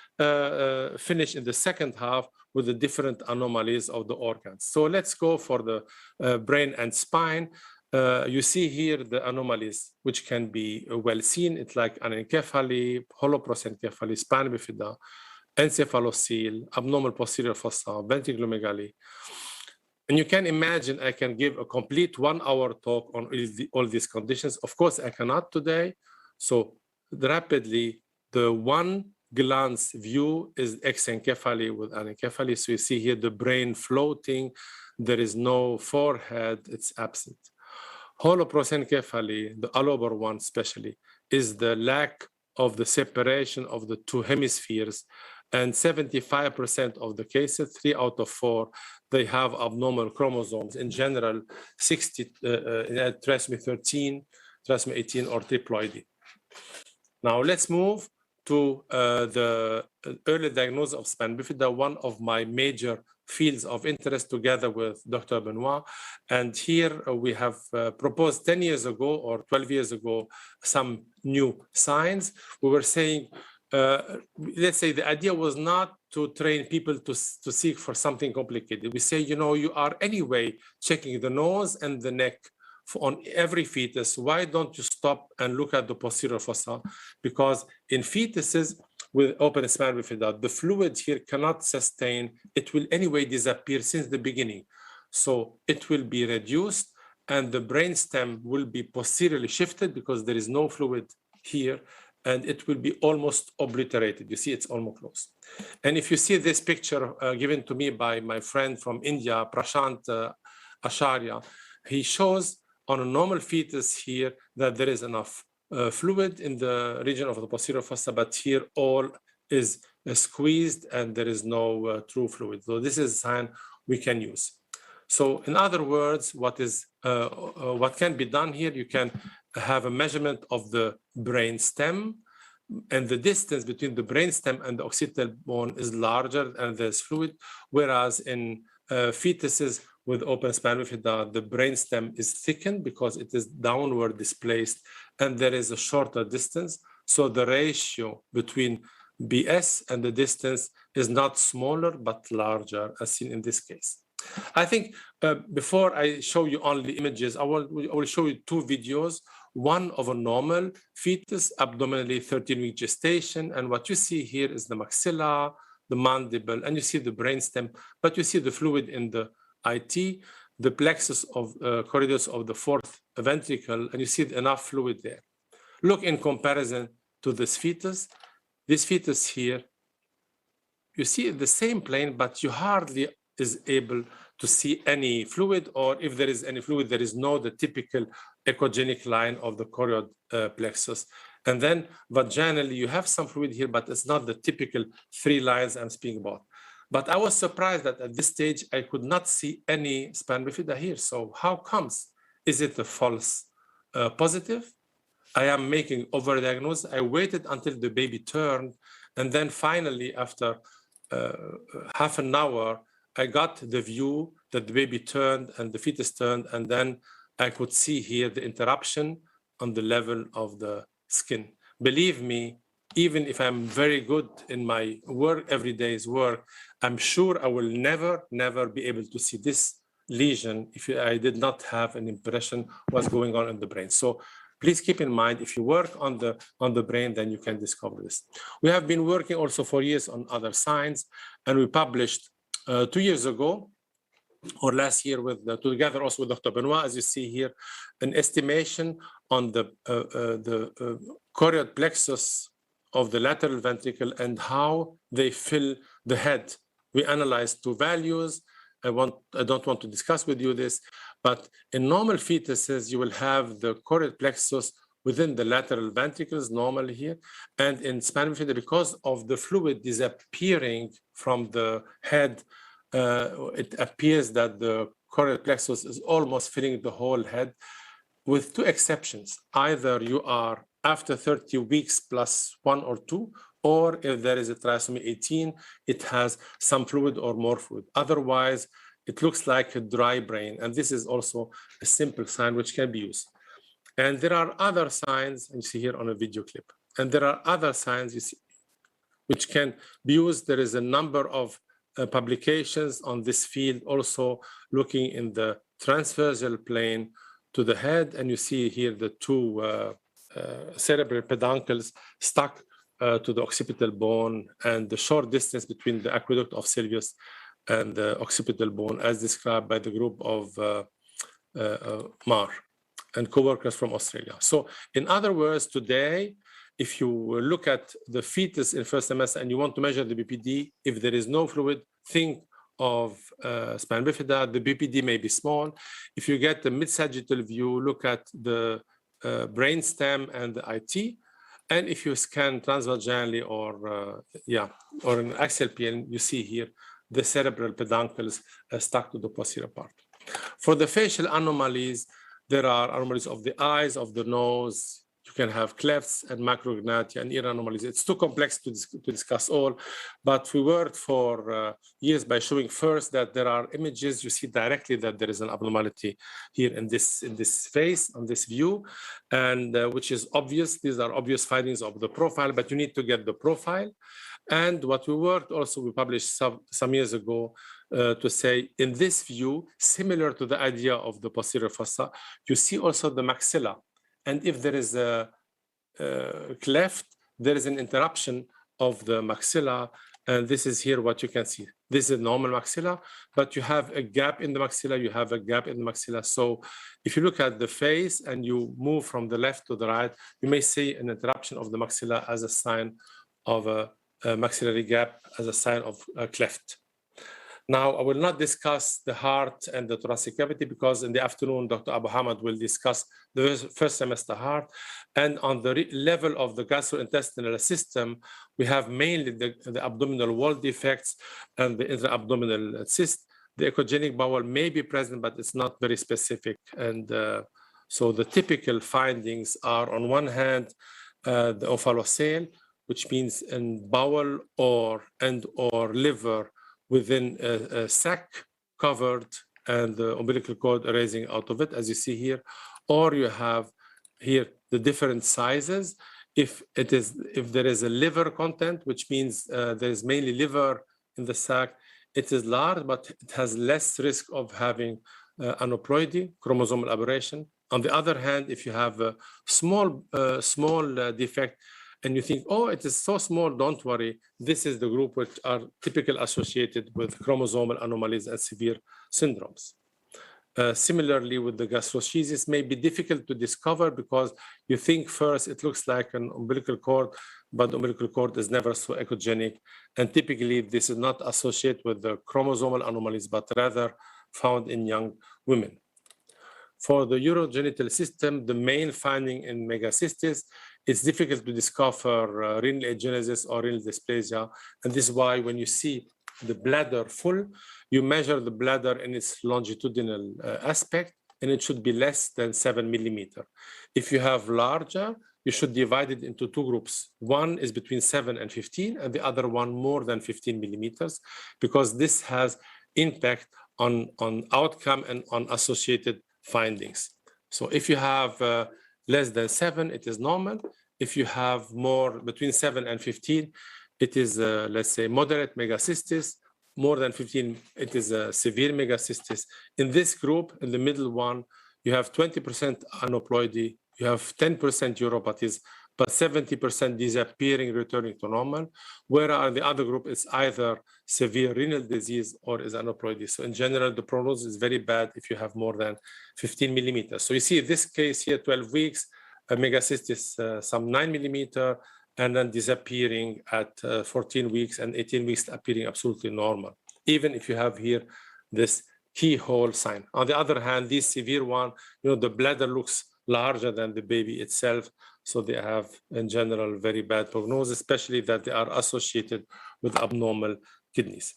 finish in the second half with the different anomalies of the organs. So let's go for the brain and spine. You see here the anomalies, which can be well seen. It's like anencephaly, holoprosencephaly, spina bifida, encephalocele, abnormal posterior fossa, ventriculomegaly. And you can imagine I can give a complete 1-hour talk on all these conditions. Of course, I cannot today. So rapidly, the one glance view is exencephaly with anencephaly. So you see here the brain floating. There is no forehead. It's absent. Holoprosencephaly, the allobar one especially, is the lack of the separation of the 2 hemispheres. And 75% of the cases, 3 out of 4, they have abnormal chromosomes. In general, 60 trisomy 13, trisomy 18, or triploidy. Now let's move to the early diagnosis of spina bifida, one of my major fields of interest, together with Dr. Benoit. And here we have proposed 10 years ago or 12 years ago some new science. We were saying, let's say the idea was not to train people to seek for something complicated. We say, you know, you are anyway checking the nose and the neck on every fetus. Why don't you stop and look at the posterior fossa? Because in fetuses with open spina bifida, the fluid here cannot sustain. It will anyway disappear since the beginning. So it will be reduced and the brainstem will be posteriorly shifted because there is no fluid here, and it will be almost obliterated. You see, it's almost close. And if you see this picture given to me by my friend from India, Prashant Acharya, he shows on a normal fetus here that there is enough fluid in the region of the posterior fossa, but here all is squeezed and there is no true fluid. So this is a sign we can use. So in other words, what can be done here, you can have a measurement of the brain stem, and the distance between the brain stem and the occipital bone is larger and there's fluid, whereas in fetuses with open spina bifida, the brainstem is thickened because it is downward displaced and there is a shorter distance. So the ratio between BS and the distance is not smaller, but larger, as seen in this case. I think before I show you only images, I will show you two videos. One of a normal fetus, abdominally 13-week gestation. And what you see here is the maxilla, the mandible, and you see the brainstem, but you see the fluid in the IT, the plexus of corridors of the fourth ventricle, and you see enough fluid there. Look in comparison to this fetus. This fetus here, you see the same plane, but you hardly is able to see any fluid, or if there is any fluid, there is no the typical echogenic line of the choroid plexus. And then vaginally, you have some fluid here, but it's not the typical 3 lines I'm speaking about. But I was surprised that at this stage, I could not see any spina bifida here. So how comes? Is it a false positive? I am making overdiagnosis. I waited until the baby turned. And then finally, after half an hour, I got the view that the baby turned and the fetus turned. And then I could see here the interruption on the level of the skin. Believe me, even if I'm very good in my work, every day's work, I'm sure I will never be able to see this lesion if I did not have an impression what's going on in the brain. So please keep in mind, if you work on the brain, then you can discover this. We have been working also for years on other signs, and we published 2 years ago, or last year, together also with Dr. Benoit, as you see here, an estimation on the choroid plexus of the lateral ventricle and how they fill the head. We analyzed 2 values. I don't want to discuss with you this, but in normal fetuses, you will have the choroid plexus within the lateral ventricles, normally here. And in spina bifida, because of the fluid disappearing from the head, it appears that the choroid plexus is almost filling the whole head, with 2 exceptions. Either you are after 30 weeks plus 1 or 2, or if there is a trisomy 18, it has some fluid or more fluid. Otherwise, it looks like a dry brain. And this is also a simple sign which can be used. And there are other signs, and you see here on a video clip. And there are other signs you see, which can be used. There is a number of publications on this field, also looking in the transversal plane to the head. And you see here the 2 cerebral peduncles stuck to the occipital bone, and the short distance between the aqueduct of Sylvius and the occipital bone, as described by the group of Mar and co-workers from Australia. So in other words, today, if you look at the fetus in first semester and you want to measure the BPD, if there is no fluid, think of spina bifida. The BPD may be small. If you get the mid-sagittal view, look at the brainstem and the IT. And if you scan transvaginally or an axial PN, you see here the cerebral peduncles stuck to the posterior part. For the facial anomalies, there are anomalies of the eyes, of the nose. You can have clefts and macrognathia and ear anomalies. It's too complex to discuss all, but we worked for years by showing first that there are images. You see directly that there is an abnormality here in this face, on this view, and which is obvious. These are obvious findings of the profile, but you need to get the profile. And what we worked also, we published some years ago to say, in this view, similar to the idea of the posterior fossa, you see also the maxilla. And if there is a cleft, there is an interruption of the maxilla. And this is here what you can see. This is normal maxilla, but you have a gap in the maxilla, you have a gap in the maxilla. So if you look at the face and you move from the left to the right, you may see an interruption of the maxilla as a sign of a maxillary gap, as a sign of a cleft. Now, I will not discuss the heart and the thoracic cavity because in the afternoon, Dr. Abuhamad will discuss the first semester heart. And on the level of the gastrointestinal system, we have mainly the abdominal wall defects and the intra-abdominal cyst. The echogenic bowel may be present, but it's not very specific. And so the typical findings are, on one hand, the ophalocele, which means in bowel or liver within a sac covered and the umbilical cord arising out of it, as you see here, or you have here the different sizes. If there is a liver content, which means there is mainly liver in the sac, it is large, but it has less risk of having aneuploidy, chromosomal aberration. On the other hand, if you have a small defect, and you think, oh, it is so small, don't worry. This is the group which are typically associated with chromosomal anomalies and severe syndromes. Similarly, with the gastroschisis, may be difficult to discover because you think first it looks like an umbilical cord, but the umbilical cord is never so echogenic. And typically, this is not associated with the chromosomal anomalies, but rather found in young women. For the urogenital system, the main finding in megacystis, it's difficult to discover renal agenesis or renal dysplasia. And this is why when you see the bladder full, you measure the bladder in its longitudinal aspect, and it should be less than 7 millimeter. If you have larger, you should divide it into two groups. One is between 7 and 15, and the other one more than 15 millimeters, because this has impact on outcome and on associated findings. So if you have less than 7, it is normal. If you have more between 7 and 15, it is, let's say, moderate megacystis. More than 15, it is a severe megacystis. In this group, in the middle one, you have 20% aneuploidy, you have 10% uropathies, but 70% disappearing, returning to normal, whereas the other group is either severe renal disease or is aneuploidy. So in general, the prognosis is very bad if you have more than 15 millimeters. So you see this case here, 12 weeks, a megacystis some 9 millimeter, and then disappearing at 14 weeks and 18 weeks appearing absolutely normal, even if you have here this keyhole sign. On the other hand, this severe one, the bladder looks larger than the baby itself, so they have, in general, very bad prognosis, especially that they are associated with abnormal kidneys.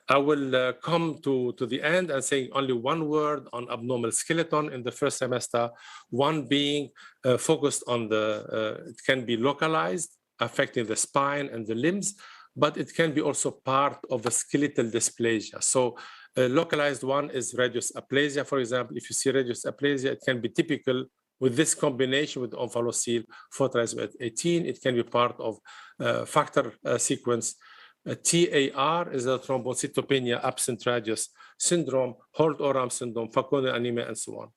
I will come to the end and say only one word on abnormal skeleton in the first semester, one being focused on it can be localized, affecting the spine and the limbs, but it can be also part of a skeletal dysplasia. So a localized one is radius aplasia, for example. If you see radius aplasia, it can be typical with this combination with omphalocele photoreceptor 18. It can be part of factor sequence. TAR is a thrombocytopenia absent radius syndrome, Holt-Oram syndrome, Fanconi anemia, and so on.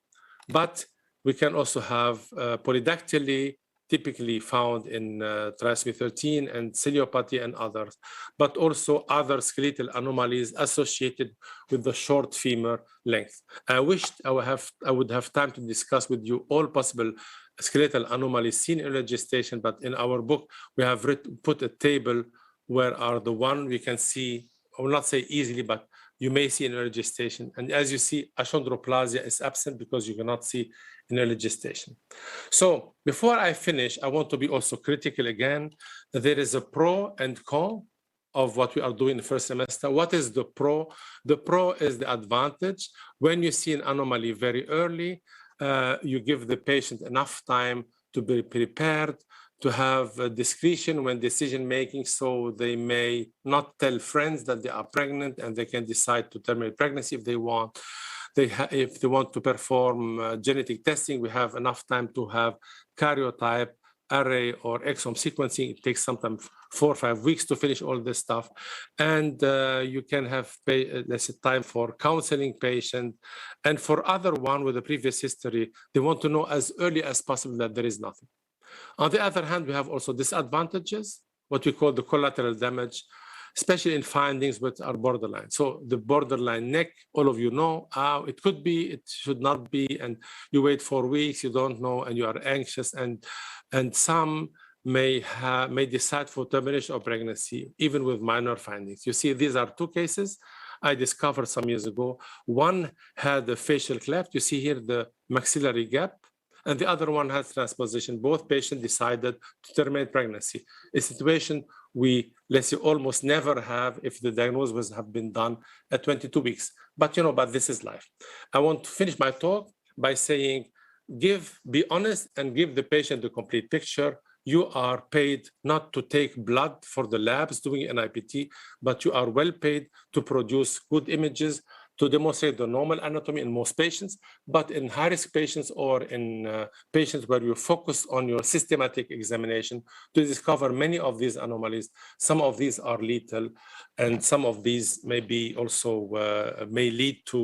But we can also have polydactyly, typically found in trisomy 13 and ciliopathy and others, but also other skeletal anomalies associated with the short femur length. I wished I would have time to discuss with you all possible skeletal anomalies seen in early gestation, but in our book, we have put a table where are the one we can see, I will not say easily, but you may see in early gestation. And as you see, achondroplasia is absent because you cannot see in early gestation. So before I finish, I want to be also critical again. There is a pro and con of what we are doing in the first semester. What is the pro? The pro is the advantage. When you see an anomaly very early, you give the patient enough time to be prepared, to have discretion when decision-making, so they may not tell friends that they are pregnant and they can decide to terminate pregnancy if they want. If they want to perform genetic testing, we have enough time to have karyotype, array, or exome sequencing. It takes sometimes 4 or 5 weeks to finish all this stuff. And you can have, let's say, time for counseling patient. And for other one with a previous history, they want to know as early as possible that there is nothing. On the other hand, we have also disadvantages, what we call the collateral damage, especially in findings which are borderline. So the borderline neck, all of you know, it could be, it should not be, and you wait 4 weeks, you don't know, and you are anxious, and some may decide for termination of pregnancy, even with minor findings. You see, these are 2 cases I discovered some years ago. One had a facial cleft. You see here the maxillary gap, and the other one has transposition. Both patients decided to terminate pregnancy, a situation we, let's say, almost never have if the diagnosis have been done at 22 weeks. But but this is life. I want to finish my talk by saying, be honest and give the patient the complete picture. You are paid not to take blood for the labs doing NIPT, but you are well paid to produce good images, to demonstrate the normal anatomy in most patients, but in high-risk patients or in patients where you focus on your systematic examination to discover many of these anomalies. Some of these are lethal, and some of these may be also may lead to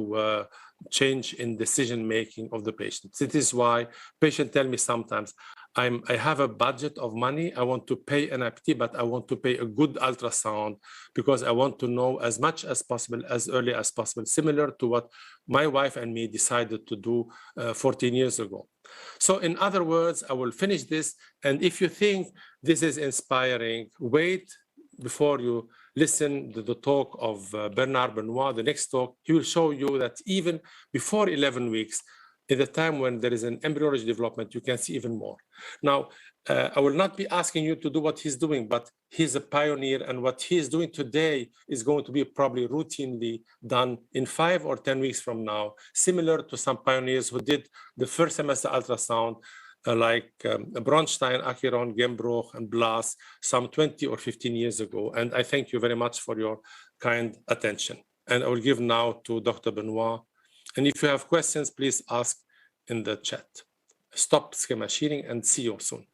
change in decision-making of the patients. It is why patients tell me sometimes, I have a budget of money, I want to pay an NIPT, but I want to pay a good ultrasound because I want to know as much as possible, as early as possible, similar to what my wife and me decided to do 14 years ago. So in other words, I will finish this. And if you think this is inspiring, wait before you listen to the talk of Benoit. The next talk, he will show you that even before 11 weeks, in the time when there is an embryology development, you can see even more. Now, I will not be asking you to do what he's doing, but he's a pioneer, and what he's doing today is going to be probably routinely done in 5 or 10 weeks from now, similar to some pioneers who did the first semester ultrasound, like Bronstein, Acheron, Gembroch, and Blas, some 20 or 15 years ago. And I thank you very much for your kind attention. And I will give now to Dr. Benoit. And if you have questions, please ask in the chat. Stop schema shearing and see you soon.